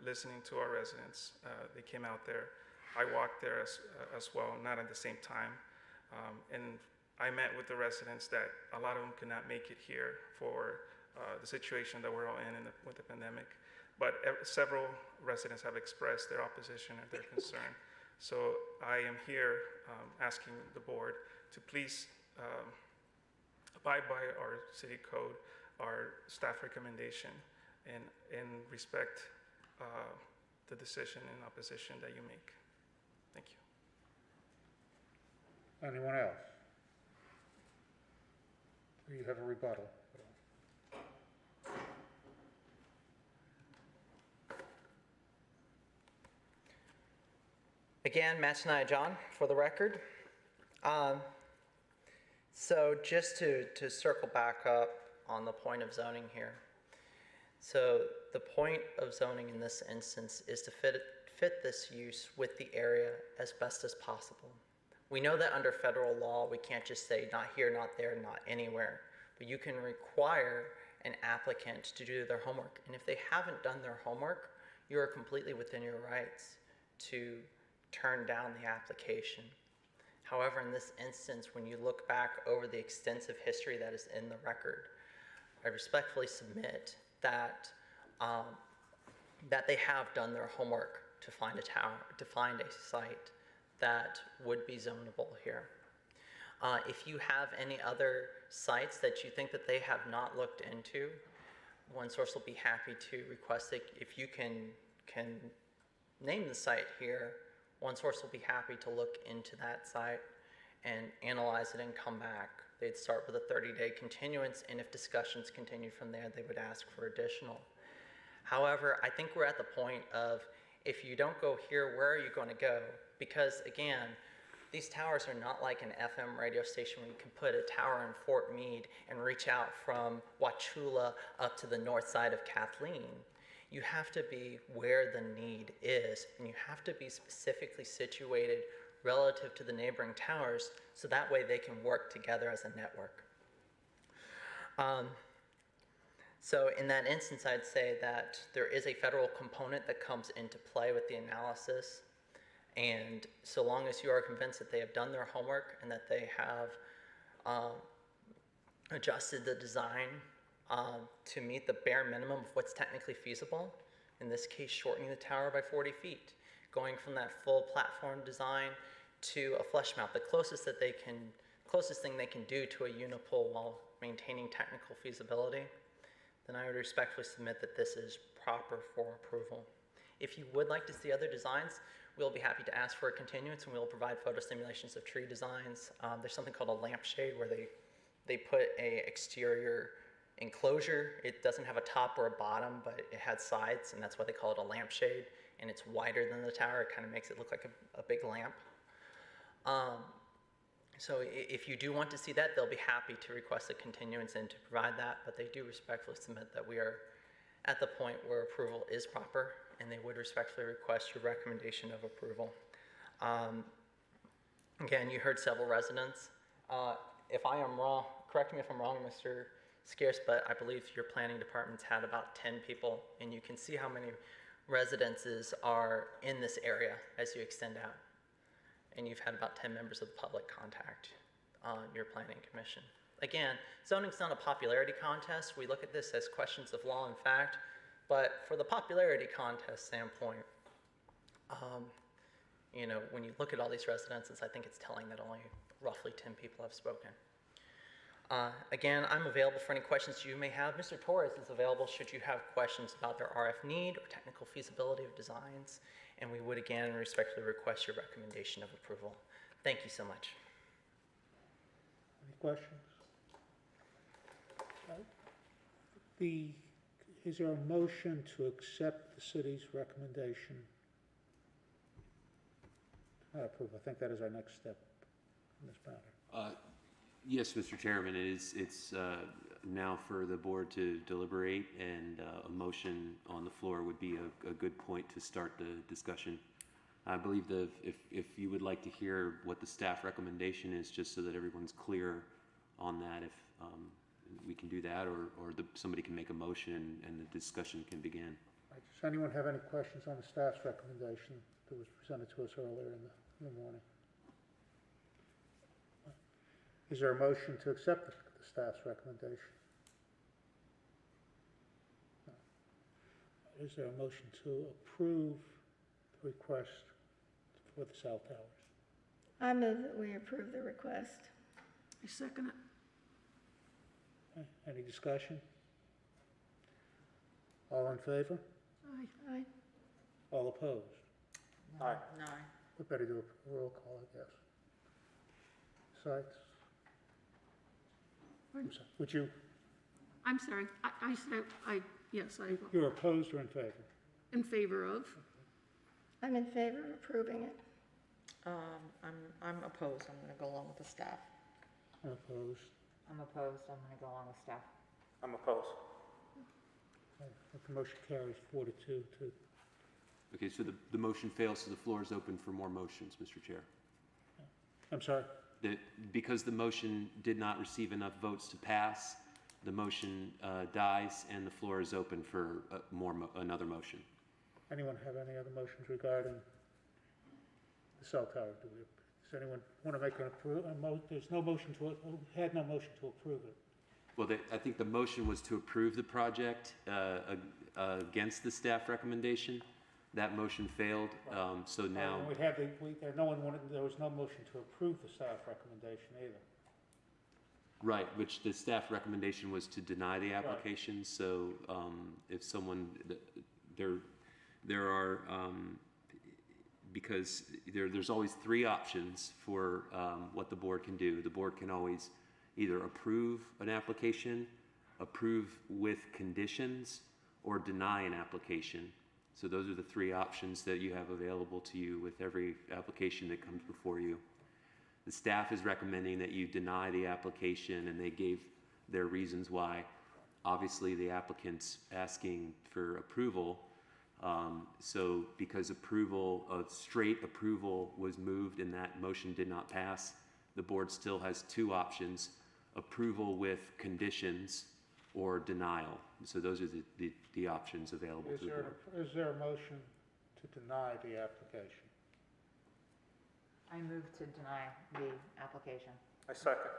listening to our residents. They came out there. I walked there as well, not at the same time, and I met with the residents that a lot of them could not make it here for the situation that we're all in with the pandemic. But several residents have expressed their opposition and their concern. So I am here asking the board to please abide by our city code, our staff recommendation, and respect the decision and opposition that you make. Thank you.
Anyone else? You have a rebuttal.
Again, Matt and John, for the record. So just to circle back up on the point of zoning here. So the point of zoning in this instance is to fit this use with the area as best as possible. We know that under federal law, we can't just say not here, not there, not anywhere, but you can require an applicant to do their homework. And if they haven't done their homework, you are completely within your rights to turn down the application. However, in this instance, when you look back over the extensive history that is in the record, I respectfully submit that that they have done their homework to find a tower, to find a site that would be zonable here. If you have any other sites that you think that they have not looked into, OneSource will be happy to request that if you can name the site here, OneSource will be happy to look into that site and analyze it and come back. They'd start with a 30-day continuance, and if discussions continued from there, they would ask for additional. However, I think we're at the point of, if you don't go here, where are you going to go? Because again, these towers are not like an FM radio station where you can put a tower in Fort Meade and reach out from Wauchula up to the north side of Kathleen. You have to be where the need is, and you have to be specifically situated relative to the neighboring towers, so that way they can work together as a network. So in that instance, I'd say that there is a federal component that comes into play with the analysis. And so long as you are convinced that they have done their homework and that they have adjusted the design to meet the bare minimum of what's technically feasible, in this case, shortening the tower by 40 feet, going from that full platform design to a flush mount, the closest thing they can do to a unipole while maintaining technical feasibility, then I would respectfully submit that this is proper for approval. If you would like to see other designs, we'll be happy to ask for a continuance, and we'll provide photo simulations of tree designs. There's something called a lampshade where they put a exterior enclosure. It doesn't have a top or a bottom, but it has sides, and that's why they call it a lampshade, and it's wider than the tower. It kind of makes it look like a big lamp. So if you do want to see that, they'll be happy to request a continuance and to provide that, but they do respectfully submit that we are at the point where approval is proper, and they would respectfully request your recommendation of approval. Again, you heard several residents. If I am wrong, correct me if I'm wrong, Mr. Scarce, but I believe your planning department's had about 10 people, and you can see how many residences are in this area as you extend out. And you've had about 10 members of the public contact your planning commission. Again, zoning's not a popularity contest. We look at this as questions of law and fact, but for the popularity contest standpoint, you know, when you look at all these residences, I think it's telling that only roughly 10 people have spoken. Again, I'm available for any questions you may have. Mr. Torres is available should you have questions about their RF need or technical feasibility of designs, and we would again respectfully request your recommendation of approval. Thank you so much.
Any questions? Is there a motion to accept the city's recommendation? Not approve. I think that is our next step in this matter.
Yes, Mr. Chairman, it's now for the board to deliberate, and a motion on the floor would be a good point to start the discussion. I believe if you would like to hear what the staff recommendation is, just so that everyone's clear on that, if we can do that, or somebody can make a motion and the discussion can begin.
Right. Does anyone have any questions on the staff's recommendation that was presented to us earlier in the morning? Is there a motion to accept the staff's recommendation? No. Is there a motion to approve the request for the cell towers?
I move that we approve the request.
I second it.
Okay. Any discussion? All in favor?
Aye.
Aye.
All opposed?
No.
We better do a roll call, I guess. Sites? Would you,
I'm sorry, I said, yes, I'm
you're opposed or in favor?
in favor of.
I'm in favor of approving it.
I'm opposed. I'm going to go along with the staff.
I'm opposed.
I'm opposed. I'm going to go along with staff.
I'm opposed.
Okay. The motion carries 4-2 to.
Okay, so the motion fails, so the floor is open for more motions, Mr. Chair.
I'm sorry?
Because the motion did not receive enough votes to pass, the motion dies, and the floor is open for another motion.
Anyone have any other motions regarding the cell tower? Does anyone want to make an approve? There's no motion had no motion to approve it.
Well, I think the motion was to approve the project against the staff recommendation. That motion failed, so now.
There was no motion to approve the staff recommendation either.
Right, which the staff recommendation was to deny the application. Right. So if someone, there are, because there's always three options for what the board can do. The board can always either approve an application, approve with conditions, or deny an application. So those are the three options that you have available to you with every application that comes before you. The staff is recommending that you deny the application, and they gave their reasons why. Obviously, the applicant's asking for approval. So because straight approval was moved and that motion did not pass, the board still has two options: approval with conditions or denial. So those are the options available to the board.
Is there a motion to deny the application?
I move to deny the application.
I second.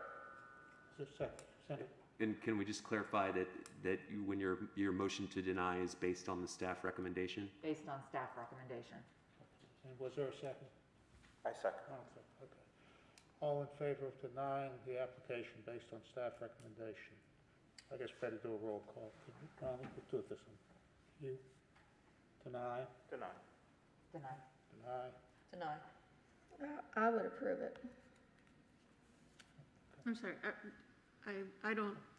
Is there a second?
And can we just clarify that when your motion to deny is based on the staff recommendation?
Based on staff recommendation.
And was there a second?
I second.
Okay. All in favor of denying the application based on staff recommendation? I guess better do a roll call. Ronnie, we'll do it this one. You? Deny?
Deny.
Deny.
Deny?
Deny.
I would approve it.
I'm sorry,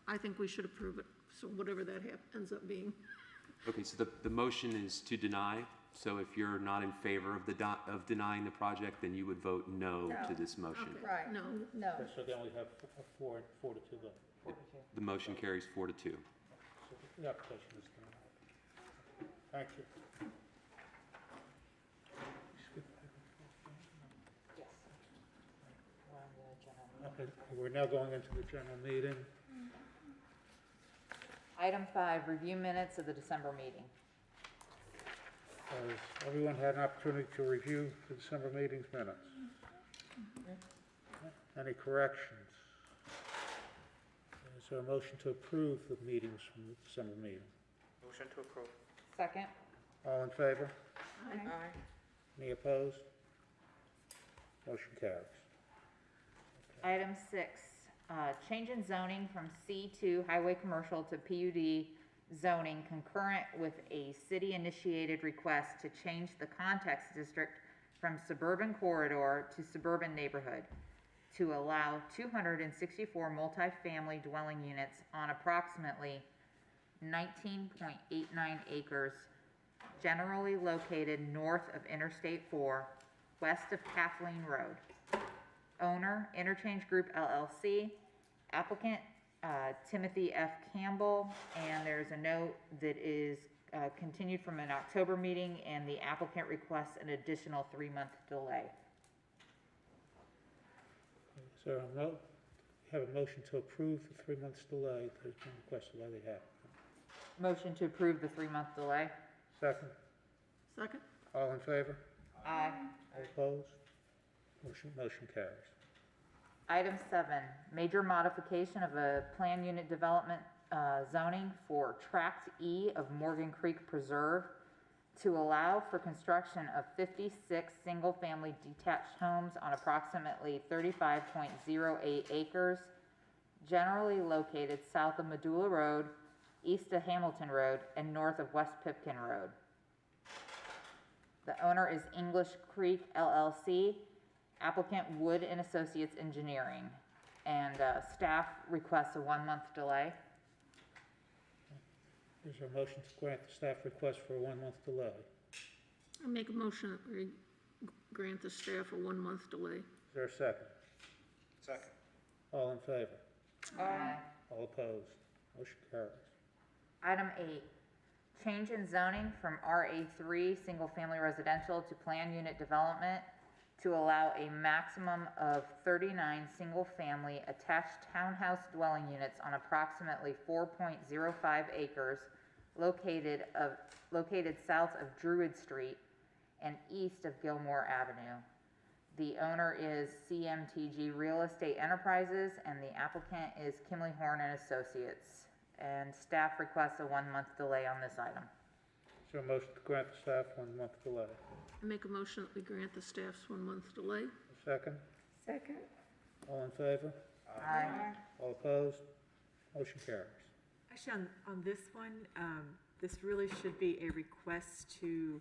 I think we should approve it, so whatever that ends up being.
Okay, so the motion is to deny. So if you're not in favor of denying the project, then you would vote no to this motion.
Okay.
Right.
No,
Okay, so then we have a 4 to 2 vote.
The motion carries 4-2.
So the application is denied. Thank you.
Yes. We're on the general meeting.
Okay, we're now going into the general meeting.
Item 5, review minutes of the December meeting.
Has everyone had an opportunity to review the December meeting's minutes? Any corrections? Is there a motion to approve the meetings from the December meeting?
Motion to approve.
Second.
All in favor?
Aye.
Any opposed? Motion carries.
Item 6, change in zoning from C2 highway commercial to PUD zoning concurrent with a city-initiated request to change the context district from suburban corridor to suburban neighborhood to allow 264 multifamily dwelling units on approximately 19.89 acres generally located north of Interstate 4, west of Kathleen Road. Owner, Interchange Group LLC. Applicant, Timothy F. Campbell, and there's a note that is continued from an October meeting, and the applicant requests an additional 3-month delay.
Is there a note? Have a motion to approve the 3 months delay that has been requested by the applicant.
Motion to approve the 3-month delay.
Second?
second?
All in favor?
Aye.
All opposed? Motion carries.
Item 7, major modification of a plan unit development zoning for Tract E of Morgan Creek Preserve to allow for construction of 56 single-family detached homes on approximately 35.08 acres, generally located south of Medulla Road, east of Hamilton Road, and north of West Pipkin Road. The owner is English Creek LLC. Applicant Wood and Associates Engineering, and staff requests a 1-month delay.
Is there a motion to grant the staff request for a 1-month delay?
I make a motion that we grant the staff a 1-month delay.
Is there a second?
Second.
All in favor?
Aye.
All opposed? Motion carries.
Item 8, change in zoning from RA3 single-family residential to plan unit development to allow a maximum of 39 single-family attached townhouse dwelling units on approximately 4.05 acres located south of Druid Street and east of Gilmore Avenue. The owner is CMTG Real Estate Enterprises, and the applicant is Kimley Horn and Associates. And staff requests a 1-month delay on this item.
Is there a motion to grant the staff 1-month delay?
I make a motion that we grant the staff's 1-month delay.
A second?
Second.
All in favor?
Aye.
All opposed? Motion carries.
Actually, on this one, this really should be a request to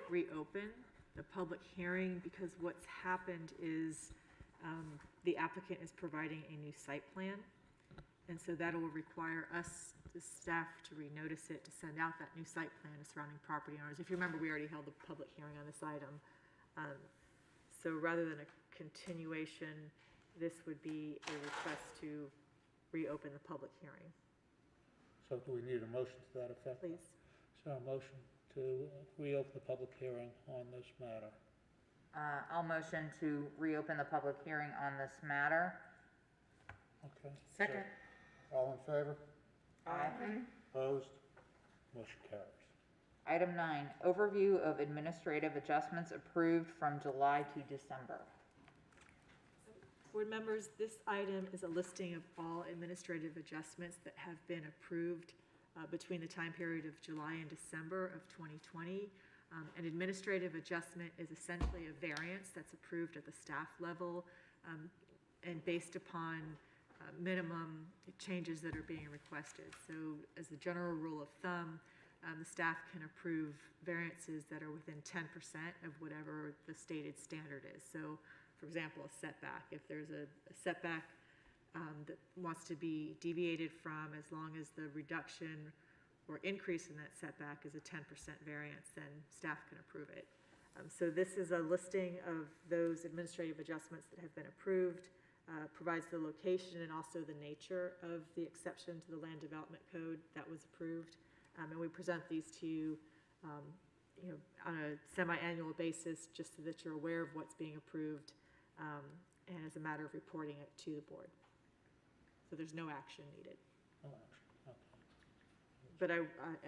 reopen the public hearing, because what's happened is the applicant is providing a new site plan. And so that will require us the staff to renotice it, to send out that new site plan to surrounding property owners. If you remember, we already held a public hearing on this item. So rather than a continuation, this would be a request to reopen the public hearing.
So do we need a motion to that effect?
Please.
So a motion to reopen the public hearing on this matter.
I'll motion to reopen the public hearing on this matter.
Okay.
Second.
So, all in favor?
Aye.
Opposed? Motion carries.
Item 9, overview of administrative adjustments approved from July to December.
Board members, this item is a listing of all administrative adjustments that have been approved between the time period of July and December of 2020. An administrative adjustment is essentially a variance that's approved at the staff level and based upon minimum changes that are being requested. So as a general rule of thumb, the staff can approve variances that are within 10% of whatever the stated standard is. So, for example, a setback. If there's a setback that wants to be deviated from, as long as the reduction or increase in that setback is a 10% variance, then staff can approve it. So this is a listing of those administrative adjustments that have been approved, provides the location and also the nature of the exception to the Land Development Code that was approved. And we present these to you, on a semi-annual basis, just so that you're aware of what's being approved, and as a matter of reporting it to the board. So there's no action needed.
No action, okay.
But I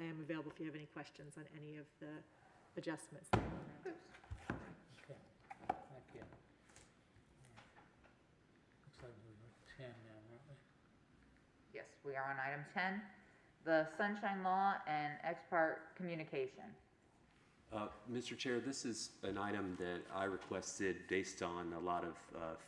am available if you have any questions on any of the adjustments. That were granted.
Okay, thank you. Looks like we're at 10 now, aren't we?
Yes, we are on item 10, the Sunshine Law and ex parte communication.
Mr. Chair, this is an item that I requested based on a lot of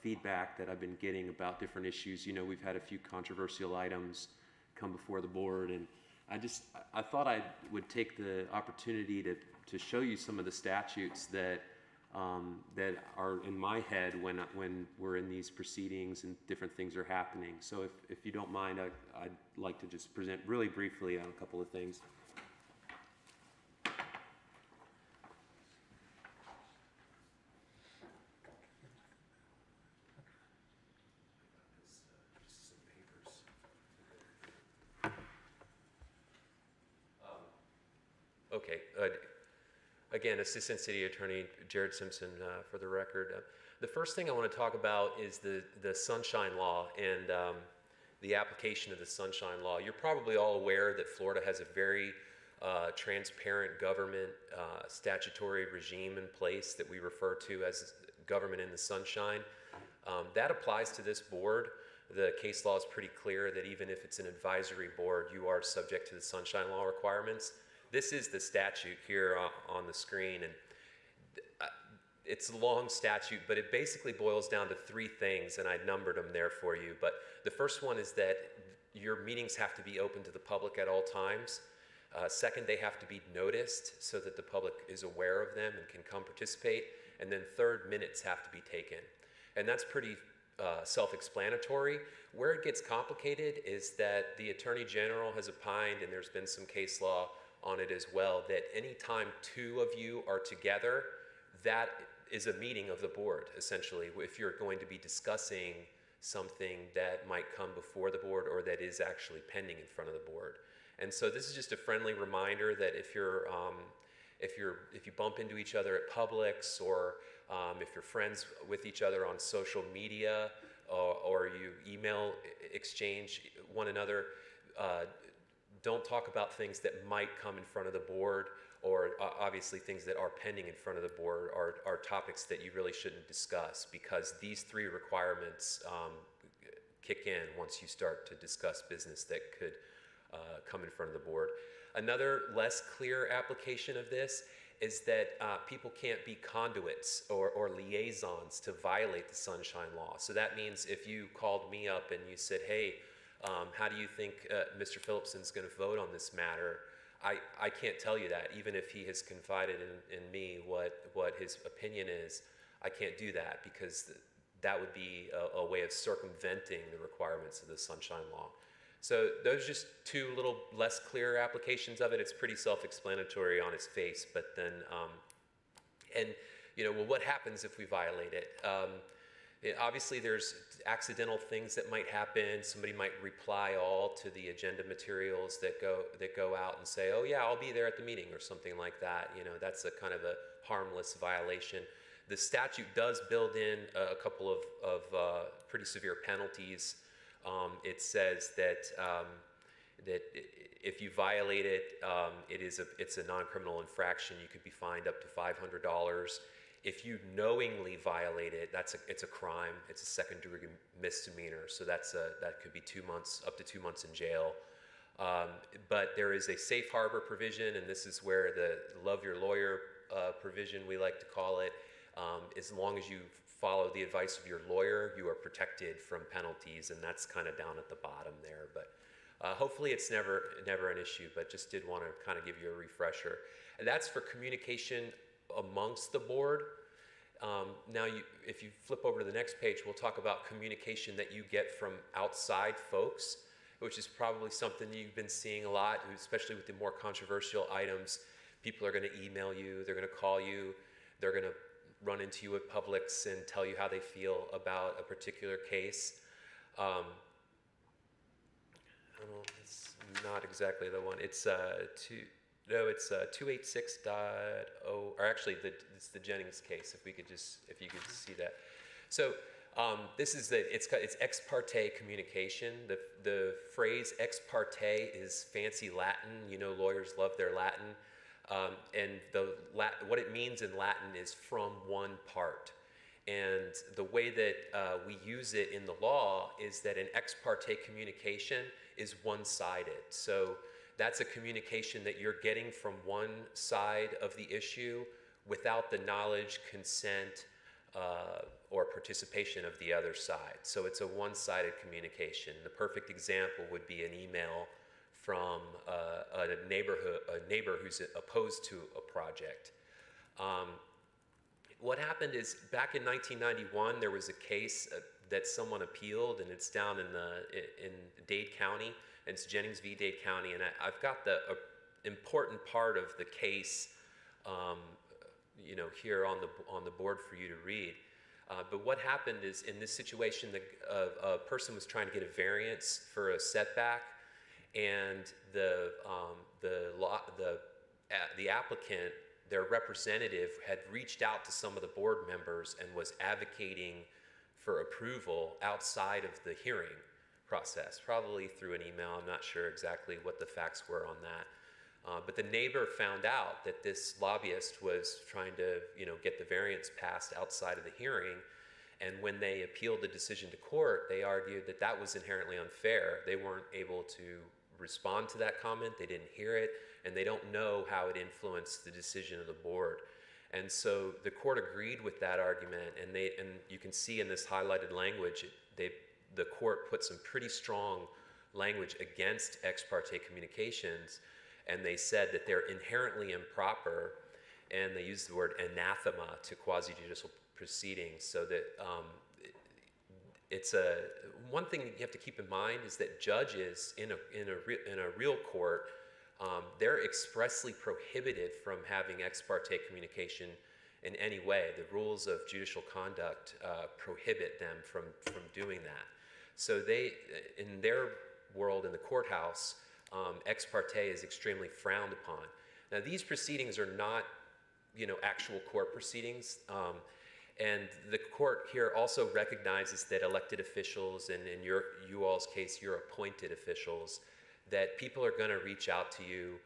feedback that I've been getting about different issues. You know, we've had a few controversial items come before the board, and I thought I would take the opportunity to show you some of the statutes that that are in my head when we're in these proceedings and different things are happening. So if you don't mind, I'd like to just present really briefly on a couple of things. Okay. Again, Assistant City Attorney Jared Simpson for the record. The first thing I want to talk about is the Sunshine Law and the application of the Sunshine Law. You're probably all aware that Florida has a very transparent government statutory regime in place that we refer to as government in the sunshine. That applies to this board. The case law is pretty clear that even if it's an advisory board, you are subject to the Sunshine Law requirements. This is the statute here on the screen, and it's a long statute, but it basically boils down to three things, and I numbered them there for you. But the first one is that your meetings have to be open to the public at all times. Second, they have to be noticed so that the public is aware of them and can come participate. And then third, minutes have to be taken. And that's pretty self-explanatory. Where it gets complicated is that the Attorney General has opined, and there's been some case law on it as well, that anytime two of you are together, that is a meeting of the board, essentially, if you're going to be discussing something that might come before the board or that is actually pending in front of the board. And so this is just a friendly reminder that if you bump into each other at Publix, or if you're friends with each other on social media, or you email exchange one another, don't talk about things that might come in front of the board, or obviously things that are pending in front of the board are topics that you really shouldn't discuss, because these three requirements kick in once you start to discuss business that could come in front of the board. Another less clear application of this is that people can't be conduits or liaisons to violate the Sunshine Law. So that means if you called me up and you said, hey, how do you think Mr. Phillipson's going to vote on this matter? I can't tell you that. Even if he has confided in me what his opinion is, I can't do that, because that would be a way of circumventing the requirements of the Sunshine Law. So those are just two little less clear applications of it. It's pretty self-explanatory on its face, but then, and well, what happens if we violate it? Obviously, there's accidental things that might happen. Somebody might reply all to the agenda materials that go out and say, "Oh yeah, I'll be there at the meeting," or something like that. That's a kind of a harmless violation. The statute does build in a couple of pretty severe penalties. It says that if you violate it, it's a non-criminal infraction. You could be fined up to $500. If you knowingly violate it, it's a crime. It's a second-degree misdemeanor. So that could be 2 months, up to 2 months in jail. But there is a safe harbor provision, and this is where the love your lawyer provision, we like to call it. As long as you follow the advice of your lawyer, you are protected from penalties, and that's kind of down at the bottom there. But hopefully it's never an issue, but just did want to kind of give you a refresher. And that's for communication amongst the board. Now, if you flip over to the next page, we'll talk about communication that you get from outside folks, which is probably something you've been seeing a lot, especially with the more controversial items. People are going to email you, they're going to call you, they're going to run into you at Publix and tell you how they feel about a particular case. It's not exactly the one. It's 286.0, or actually it's the Jennings case. If you could see that. So it's ex parte communication. The phrase ex parte is fancy Latin. Lawyers love their Latin. And what it means in Latin is from one part. And the way that we use it in the law is that an ex parte communication is one-sided. So that's a communication that you're getting from one side of the issue without the knowledge, consent, or participation of the other side. So it's a one-sided communication. The perfect example would be an email from a neighbor who's opposed to a project. What happened is back in 1991, there was a case that someone appealed, and it's down in Dade County, and it's Jennings v. Dade County, and I've got the important part of the case, here on the board for you to read. But what happened is, in this situation, a person was trying to get a variance for a setback, and the applicant, their representative, had reached out to some of the board members and was advocating for approval outside of the hearing process, probably through an email. I'm not sure exactly what the facts were on that. But the neighbor found out that this lobbyist was trying to, get the variance passed outside of the hearing. And when they appealed the decision to court, they argued that that was inherently unfair. They weren't able to respond to that comment, they didn't hear it, and they don't know how it influenced the decision of the board. And so the court agreed with that argument, and you can see in this highlighted language, the court put some pretty strong language against ex parte communications, and they said that they're inherently improper, and they used the word anathema to quasi-judicial proceedings, so that it's one thing you have to keep in mind is that judges in a real court, they're expressly prohibited from having ex parte communication in any way. The rules of judicial conduct prohibit them from doing that. So in their world, in the courthouse, ex parte is extremely frowned upon. Now, these proceedings are not, actual court proceedings. And the court here also recognizes that elected officials, and in you all's case, your appointed officials, that people are going to reach out to you.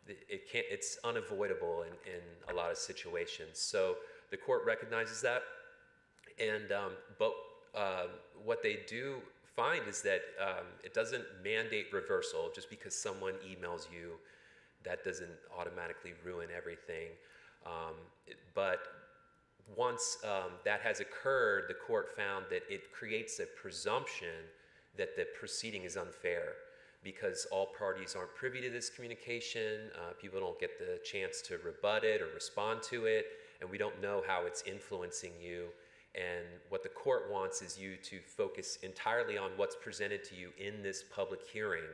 It's unavoidable in a lot of situations. So the court recognizes that. And but what they do find is that it doesn't mandate reversal. Just because someone emails you, that doesn't automatically ruin everything. But once that has occurred, the court found that it creates a presumption that the proceeding is unfair because all parties aren't privy to this communication, people don't get the chance to rebut it or respond to it, and we don't know how it's influencing you. And what the court wants is you to focus entirely on what's presented to you in this public hearing.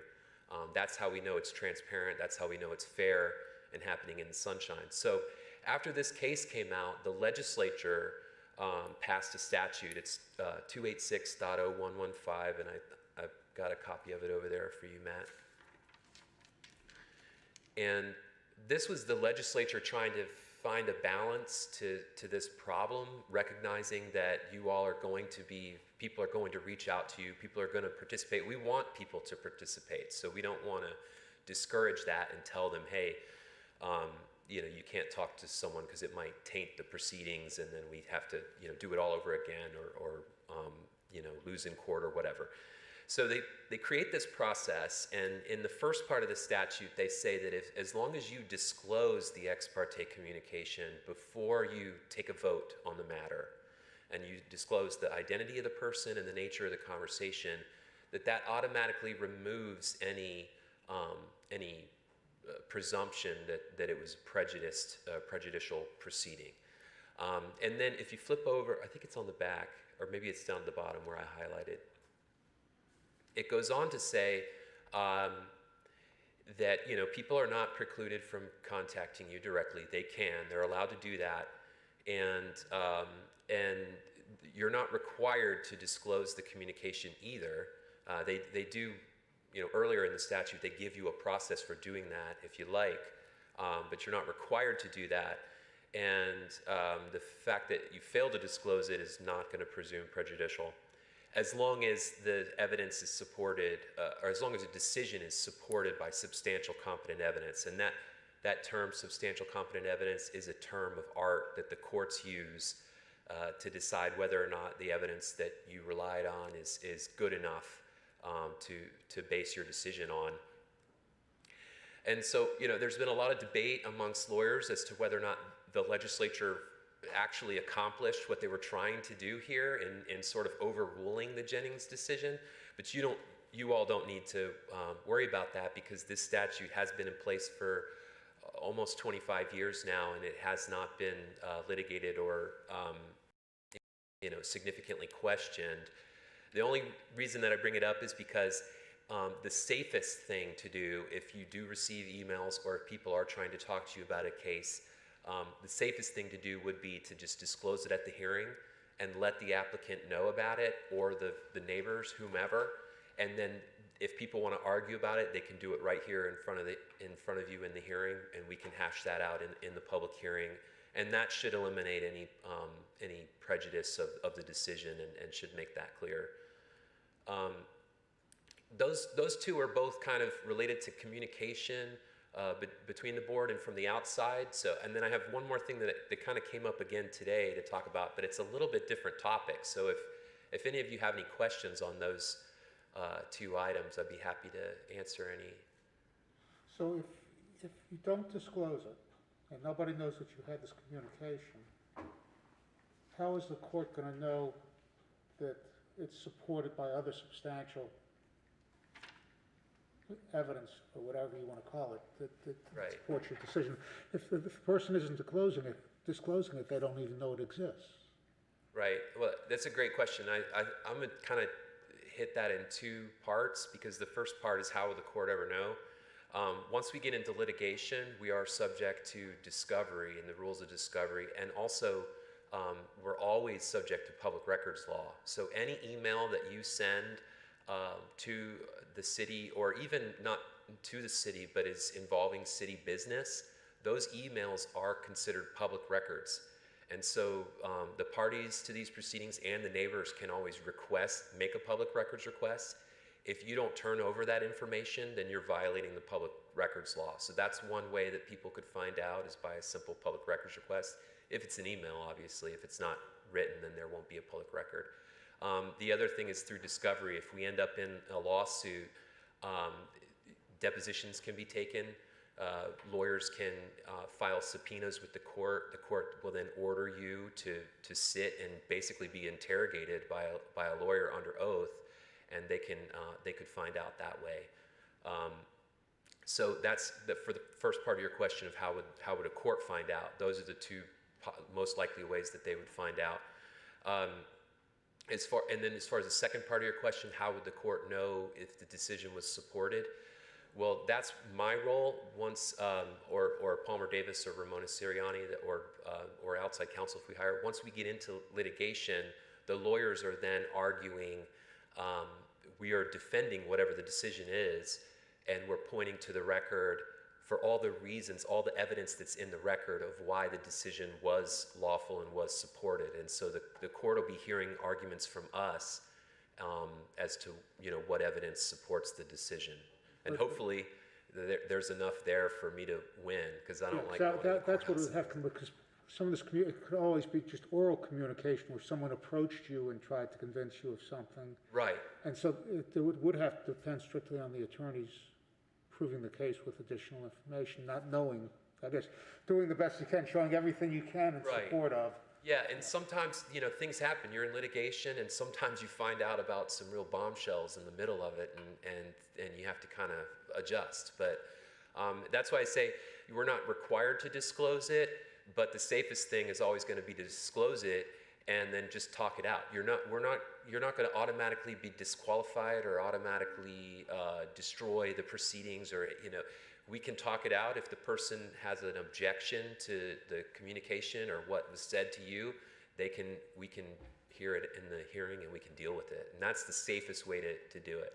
That's how we know it's transparent. That's how we know it's fair and happening in the sunshine. So after this case came out, the legislature passed a statute. It's 286.0115, and I've got a copy of it over there for you, Matt. And this was the legislature trying to find a balance to this problem, recognizing that you all are going to be, people are going to reach out to you, people are going to participate. We want people to participate, so we don't want to discourage that and tell them, hey, you know, you can't talk to someone because it might taint the proceedings, and then we have to, you know, do it all over again, or you know, lose in court or whatever. So they create this process, and in the first part of the statute, they say that as long as you disclose the ex parte communication before you take a vote on the matter, and you disclose the identity of the person and the nature of the conversation, that automatically removes any presumption that it was prejudicial proceeding. And then if you flip over, I think it's on the back, or maybe it's down at the bottom where I highlighted. It goes on to say that, you know, people are not precluded from contacting you directly. They can. They're allowed to do that, and you're not required to disclose the communication either. They do, you know, earlier in the statute they give you a process for doing that if you like, but you're not required to do that. And the fact that you fail to disclose it is not going to presume prejudicial, as long as the evidence is supported, or as long as a decision is supported by substantial competent evidence. And that term, substantial competent evidence, is a term of art that the courts use to decide whether or not the evidence that you relied on is good enough to base your decision on. And so, you know, there's been a lot of debate amongst lawyers as to whether or not the legislature actually accomplished what they were trying to do here in sort of overruling the Jennings decision. But you all don't need to worry about that, because this statute has been in place for almost 25 years now, and it has not been litigated or you know, significantly questioned. The only reason that I bring it up is because the safest thing to do if you do receive emails or if people are trying to talk to you about a case, the safest thing to do would be to just disclose it at the hearing and let the applicant know about it, or the neighbors, whomever. And then if people want to argue about it, they can do it right here in front of you in the hearing, and we can hash that out in the public hearing. And that should eliminate any prejudice of the decision, and should make that clear. Those two are both kind of related to communication between the board and from the outside. So, and then I have one more thing that kind of came up again today to talk about, but it's a little bit different topic. So if any of you have any questions on those two items, I'd be happy to answer any.
So if you don't disclose it, and nobody knows that you had this communication, how is the court going to know that it's supported by other substantial evidence, or whatever you want to call it, that
Right.
supports your decision? If the person isn't disclosing it, they don't even know it exists.
Right. Well, that's a great question. I'm going to kind of hit that in two parts, because the first part is, how will the court ever know? Once we get into litigation, we are subject to discovery and the rules of discovery, and also we're always subject to public records law. So any email that you send to the city, or even not to the city, but is involving city business, those emails are considered public records. And so the parties to these proceedings and the neighbors can always make a public records request. If you don't turn over that information, then you're violating the public records law. So that's one way that people could find out, is by a simple public records request. If it's an email, obviously. If it's not written, then there won't be a public record. The other thing is through discovery. If we end up in a lawsuit, depositions can be taken. Lawyers can file subpoenas with the court. The court will then order you to sit and basically be interrogated by a lawyer under oath, and they could find out that way. So that's for the first part of your question of how would a court find out. Those are the two most likely ways that they would find out. As far as the second part of your question, how would the court know if the decision was supported? Well, that's my role. Once, or Palmer Davis or Ramona Sirianni, or outside counsel if we hire. Once we get into litigation, the lawyers are then arguing. We are defending whatever the decision is, and we're pointing to the record for all the reasons, all the evidence that's in the record of why the decision was lawful and was supported. And so the court will be hearing arguments from us as to what evidence supports the decition. And hopefully there's enough there for me to win, because I don't like going to the
That's what it
courthouse.
would have to, because some of this it could always be just oral communication where someone approached you and tried to convince you of something.
Right.
And so it would have to depend strictly on the attorneys proving the case with additional information, not knowing, I guess, doing the best you can, showing everything you can in
Right.
support of.
Yeah, and sometimes, things happen. You're in litigation, and sometimes you find out about some real bombshells in the middle of it, and you have to kind of adjust. But that's why I say we're not required to disclose it, but the safest thing is always going to be to disclose it and then just talk it out. You're not going to automatically be disqualified or automatically destroy the proceedings, or we can talk it out. If the person has an objection to the communication or what was said to you, we can hear it in the hearing and we can deal with it. And that's the safest way to do it.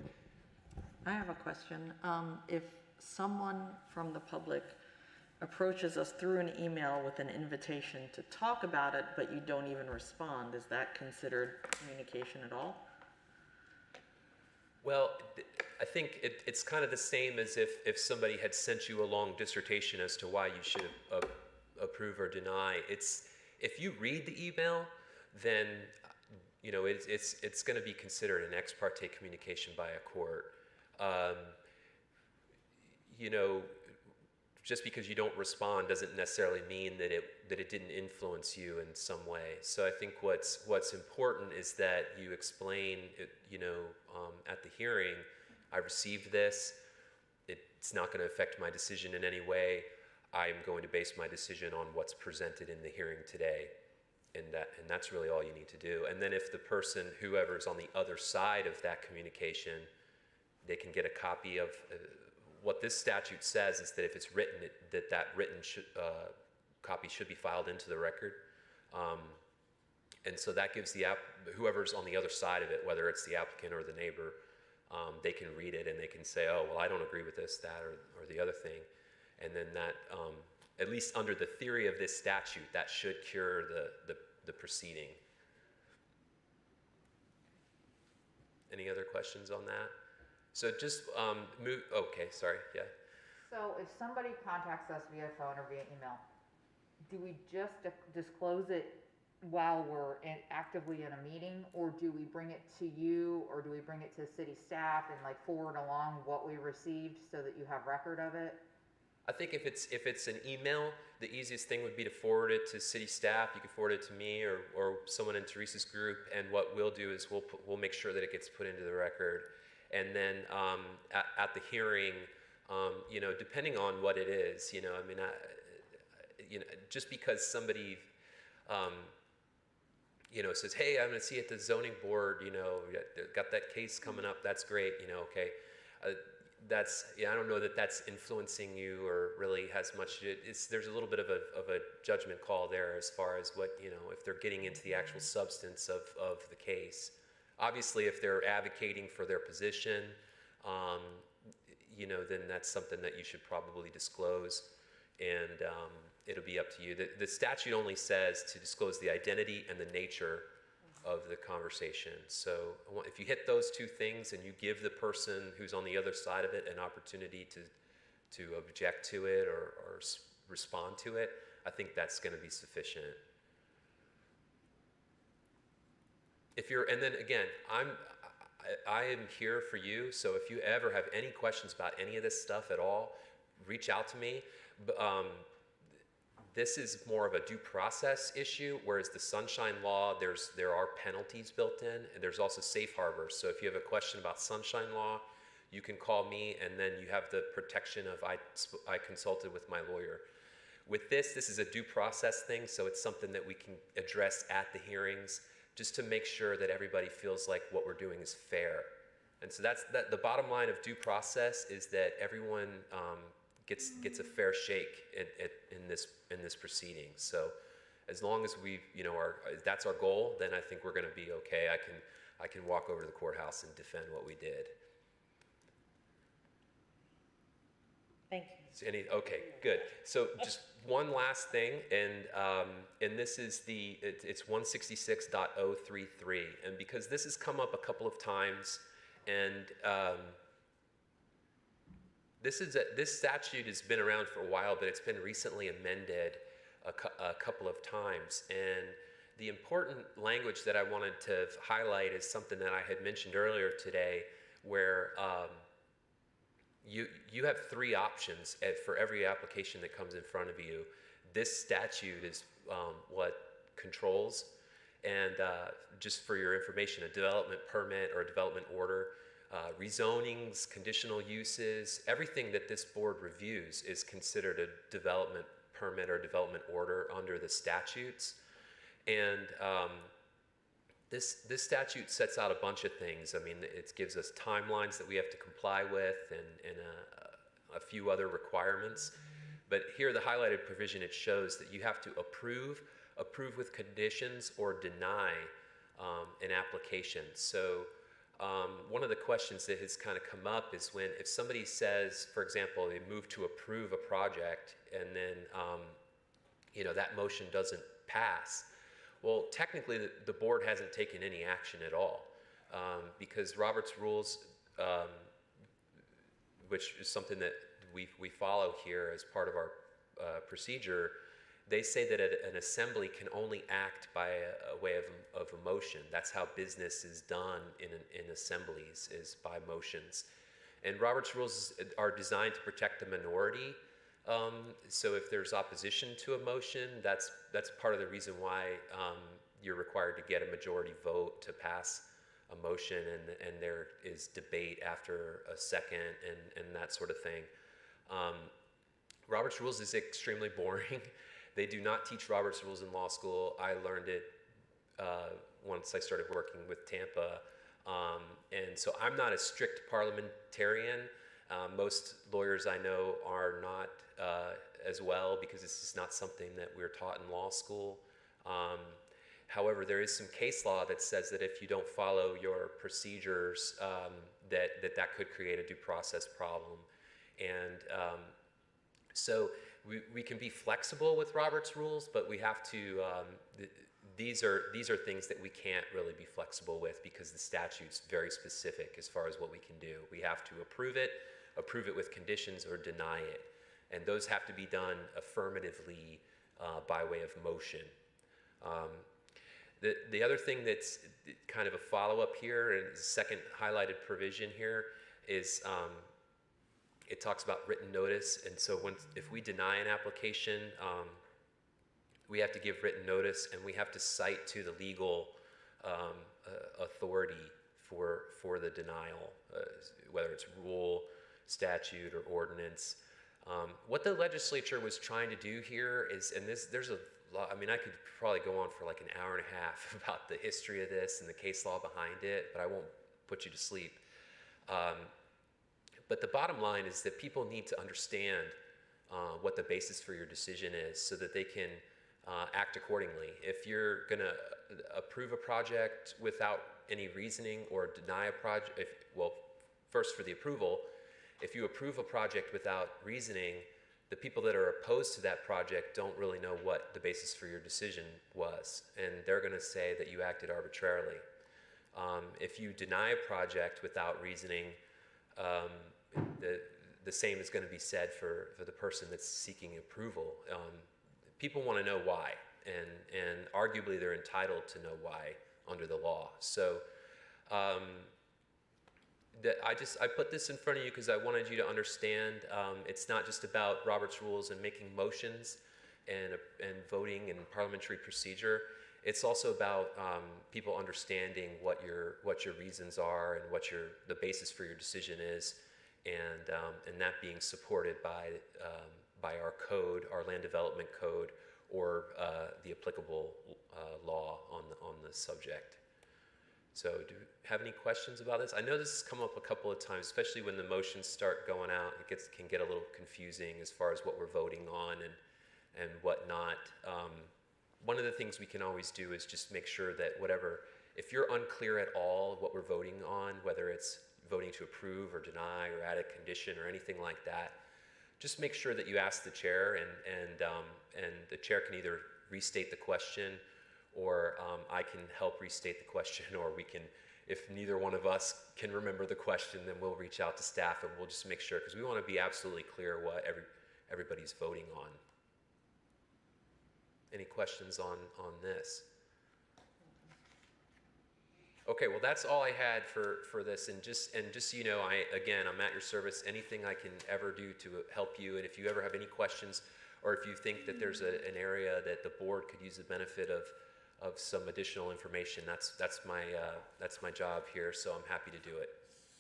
I have a question. If someone from the public approaches us through an email with an invitation to talk about it, but you don't even respond, is that considered communication at all?
Well, I think it's kind of the same as if somebody had sent you a long dissertation as to why you should approve or deny. If you read the email, then it's going to be considered an ex parte communication by a court. Just because you don't respond doesn't necessarily mean that it didn't influence you in some way. So I think what's important is that you explain it, at the hearing, I received this. It's not going to affect my decision in any way. I'm going to base my decision on what's presented in the hearing today, and that's really all you need to do. And then if the person, whoever's on the other side of that communication, they can get a copy of. What this statute says is that if it's written, that written copy should be filed into the record. And so that gives whoever's on the other side of it, whether it's the applicant or the neighbor, they can read it and they can say, oh, well, I don't agree with this, that, or the other thing. And then that, at least under the theory of this statute, that should cure the proceeding. Any other questions on that? So just move, okay, sorry, yeah.
So if somebody contacts us via phone or via email, do we just disclose it while we're actively in a meeting, or do we bring it to you, or do we bring it to city staff and forward along what we received so that you have record of it?
I think if it's an email, the easiest thing would be to forward it to city staff. You can forward it to me or someone in Teresa's group, and what we'll do is we'll make sure that it gets put into the record. And then at the hearing, depending on what it is, just because somebody, says, hey, I'm going to see you at the zoning board, got that case coming up, that's great, okay. I don't know that that's influencing you or really has much. There's a little bit of a judgment call there as far as what, if they're getting into the actual substance of the case. Obviously, if they're advocating for their position, then that's something that you should probably disclose, and it'll be up to you. The statute only says to disclose the identity and the nature of the conversation. So if you hit those two things and you give the person who's on the other side of it an opportunity to object to it or respond to it, I think that's going to be sufficient. And then again, I am here for you, so if you ever have any questions about any of this stuff at all, reach out to me. This is more of a due process issue, whereas the Sunshine Law, there are penalties built in, and there's also safe harbors. So if you have a question about Sunshine Law, you can call me, and then you have the protection of I consulted with my lawyer. With this is a due process thing, so it's something that we can address at the hearings just to make sure that everybody feels like what we're doing is fair. And so that's the bottom line of due process is that everyone gets a fair shake in this proceeding. So as long as we, that's our goal, then I think we're going to be okay. I can walk over to the courthouse and defend what we did.
Thank you.
Okay, good. So just one last thing, and this is it's 166.033, and because this has come up a couple of times, and this statute has been around for a while, but it's been recently amended a couple of times, and the important language that I wanted to highlight is something that I had mentioned earlier today, where you have three options for every application that comes in front of you. This statute is what controls, and just for your information, a development permit or a development order, rezonings, conditional uses, everything that this board reviews is considered a development permit or development order under the statutes. And this statute sets out a bunch of things. I mean, it gives us timelines that we have to comply with and a few other requirements. But here, the highlighted provision, it shows that you have to approve with conditions, or deny an application. So one of the questions that has kind of come up is if somebody says, for example, they move to approve a project and then that motion doesn't pass. Well, technically, the board hasn't taken any action at all, because Robert's rules, which is something that we follow here as part of our procedure, they say that an assembly can only act by a way of a motion. That's how business is done in assemblies, is by motions. And Robert's rules are designed to protect the minority. So if there's opposition to a motion, that's part of the reason why you're required to get a majority vote to pass a motion, and there is debate after a second and that sort of thing. Robert's rules is extremely boring. They do not teach Robert's rules in law school. I learned it once I started working with Tampa. And so I'm not a strict parliamentarian. Most lawyers I know are not as well, because this is not something that we're taught in law school. However, there is some case law that says that if you don't follow your procedures, that could create a due process problem. And so we can be flexible with Robert's rules, but we have to, these are things that we can't really be flexible with, because the statute's very specific as far as what we can do. We have to approve it with conditions, or deny it. And those have to be done affirmatively by way of motion. The other thing that's kind of a follow-up here, and the second highlighted provision here, is it talks about written notice. And so if we deny an application, we have to give written notice, and we have to cite to the legal authority for the denial, whether it's rule, statute, or ordinance. What the legislature was trying to do here is, and there's a lot, I mean, I could probably go on for like an hour and a half about the history of this and the case law behind it, but I won't put you to sleep. But the bottom line is that people need to understand what the basis for your decision is, so that they can act accordingly. If you're going to approve a project without any reasoning, or deny a project, first for the approval, if you approve a project without reasoning, the people that are opposed to that project don't really know what the basis for your decision was, and they're going to say that you acted arbitrarily. If you deny a project without reasoning, the same is going to be said for the person that's seeking approval. People want to know why, and arguably they're entitled to know why under the law. So I put this in front of you because I wanted you to understand it's not just about Robert's rules and making motions and voting and parliamentary procedure. It's also about people understanding what your reasons are and what the basis for your decision is, and that being supported by our code, our land development code, the applicable law on the subject. So do you have any questions about this? I know this has come up a couple of times, especially when the motions start going out. It can get a little confusing as far as what we're voting on and whatnot. One of the things we can always do is just make sure that if you're unclear at all what we're voting on, whether it's voting to approve or deny or add a condition or anything like that, just make sure that you ask the chair, and the chair can either restate the question, or I can help restate the question, or we can, if neither one of us can remember the question, then we'll reach out to staff and we'll just make sure, because we want to be absolutely clear what everybody's voting on. Any questions on this? Okay, well, that's all I had for this, and just so you know, I'm at your service. Anything I can ever do to help you, and if you ever have any questions, or if you think that there's an area that the board could use the benefit of some additional information, that's my job here, so I'm happy to do it.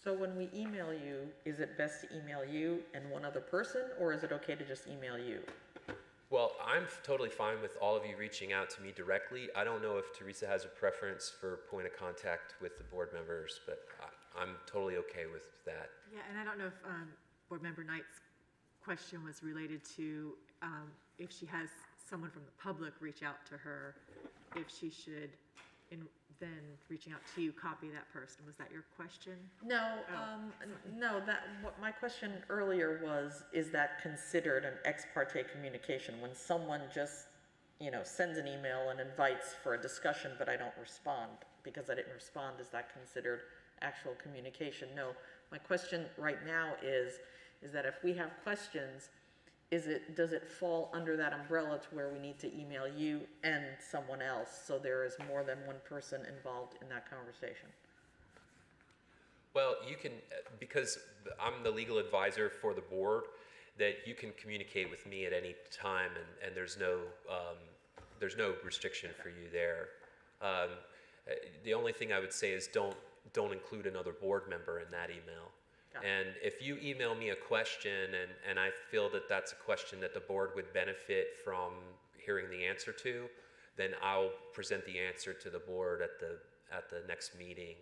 So when we email you, is it best to email you and one other person, or is it okay to just email you?
Well, I'm totally fine with all of you reaching out to me directly. I don't know if Teresa has a preference for point of contact with the board members, but I'm totally okay with that.
Yeah, and I don't know if Board Member Knight's question was related to if she has someone from the public reach out to her, if she should, then reaching out to you, copy that person. Was that your question?
No, no. What my question earlier was: is that considered an ex parte communication when someone just, sends an email and invites for a discussion, but I don't respond because I didn't respond? Is that considered actual communication? No. My question right now is that if we have questions, does it fall under that umbrella to where we need to email you and someone else, so there is more than one person involved in that conversation?
Well, you can, because I'm the legal advisor for the board, that you can communicate with me at any time, and there's no restriction for you there. The only thing I would say is don't include another board member in that email. And if you email me a question and I feel that that's a question that the board would benefit from hearing the answer to, then I'll present the answer to the board at the next meeting.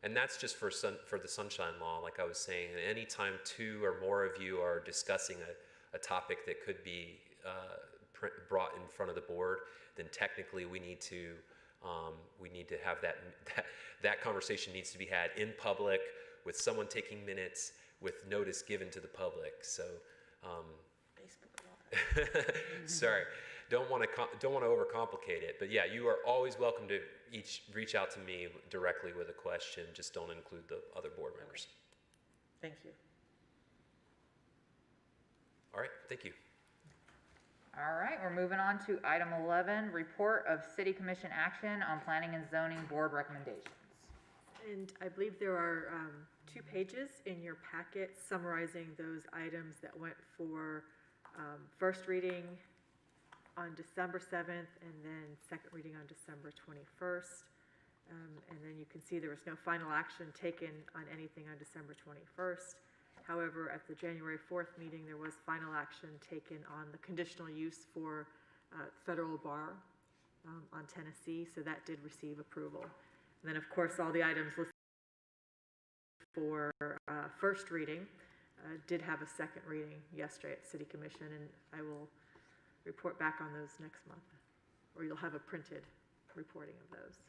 And that's just for the Sunshine Law, like I was saying. Anytime two or more of you are discussing a topic that could be brought in front of the board, then technically we need to have that conversation needs to be had in public, with someone taking minutes, with notice given to the public. So, sorry, don't want to overcomplicate it. But yeah, you are always welcome to reach out to me directly with a question. Just don't include the other board members.
Thank you.
All right, thank you.
All right, we're moving on to item 11, report of City Commission action on Planning and Zoning Board recommendations.
And I believe there are 2 pages in your packet summarizing those items that went for first reading on December 7th and then second reading on December 21st. And then you can see there was no final action taken on anything on December 21st. However, at the January 4th meeting, there was final action taken on the conditional use for federal bar on Tennessee, so that did receive approval. And then, of course, all the items listed for first reading did have a second reading yesterday at City Commission, and I will report back on those next month, or you'll have a printed reporting of those.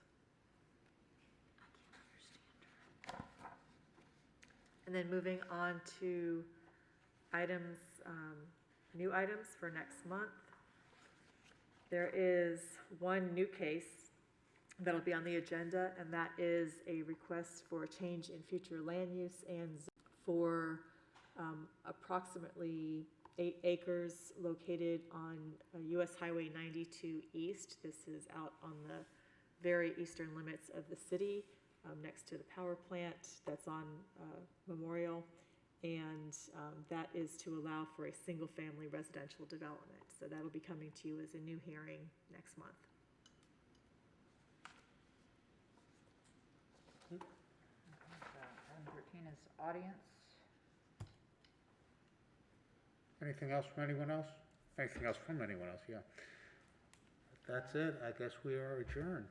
And then moving on to items, new items for next month. There is one new case that'll be on the agenda, and that is a request for a change in future land use and for approximately 8 acres located on US Highway 92 East. This is out on the very eastern limits of the city, next to the power plant that's on Memorial, and that is to allow for a single-family residential development. So that'll be coming to you as a new hearing next month.
Item 13 is audience.
Anything else from anyone else? Anything else from anyone else, yeah. That's it. I guess we are adjourned.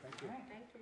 Thank you.
Thank you.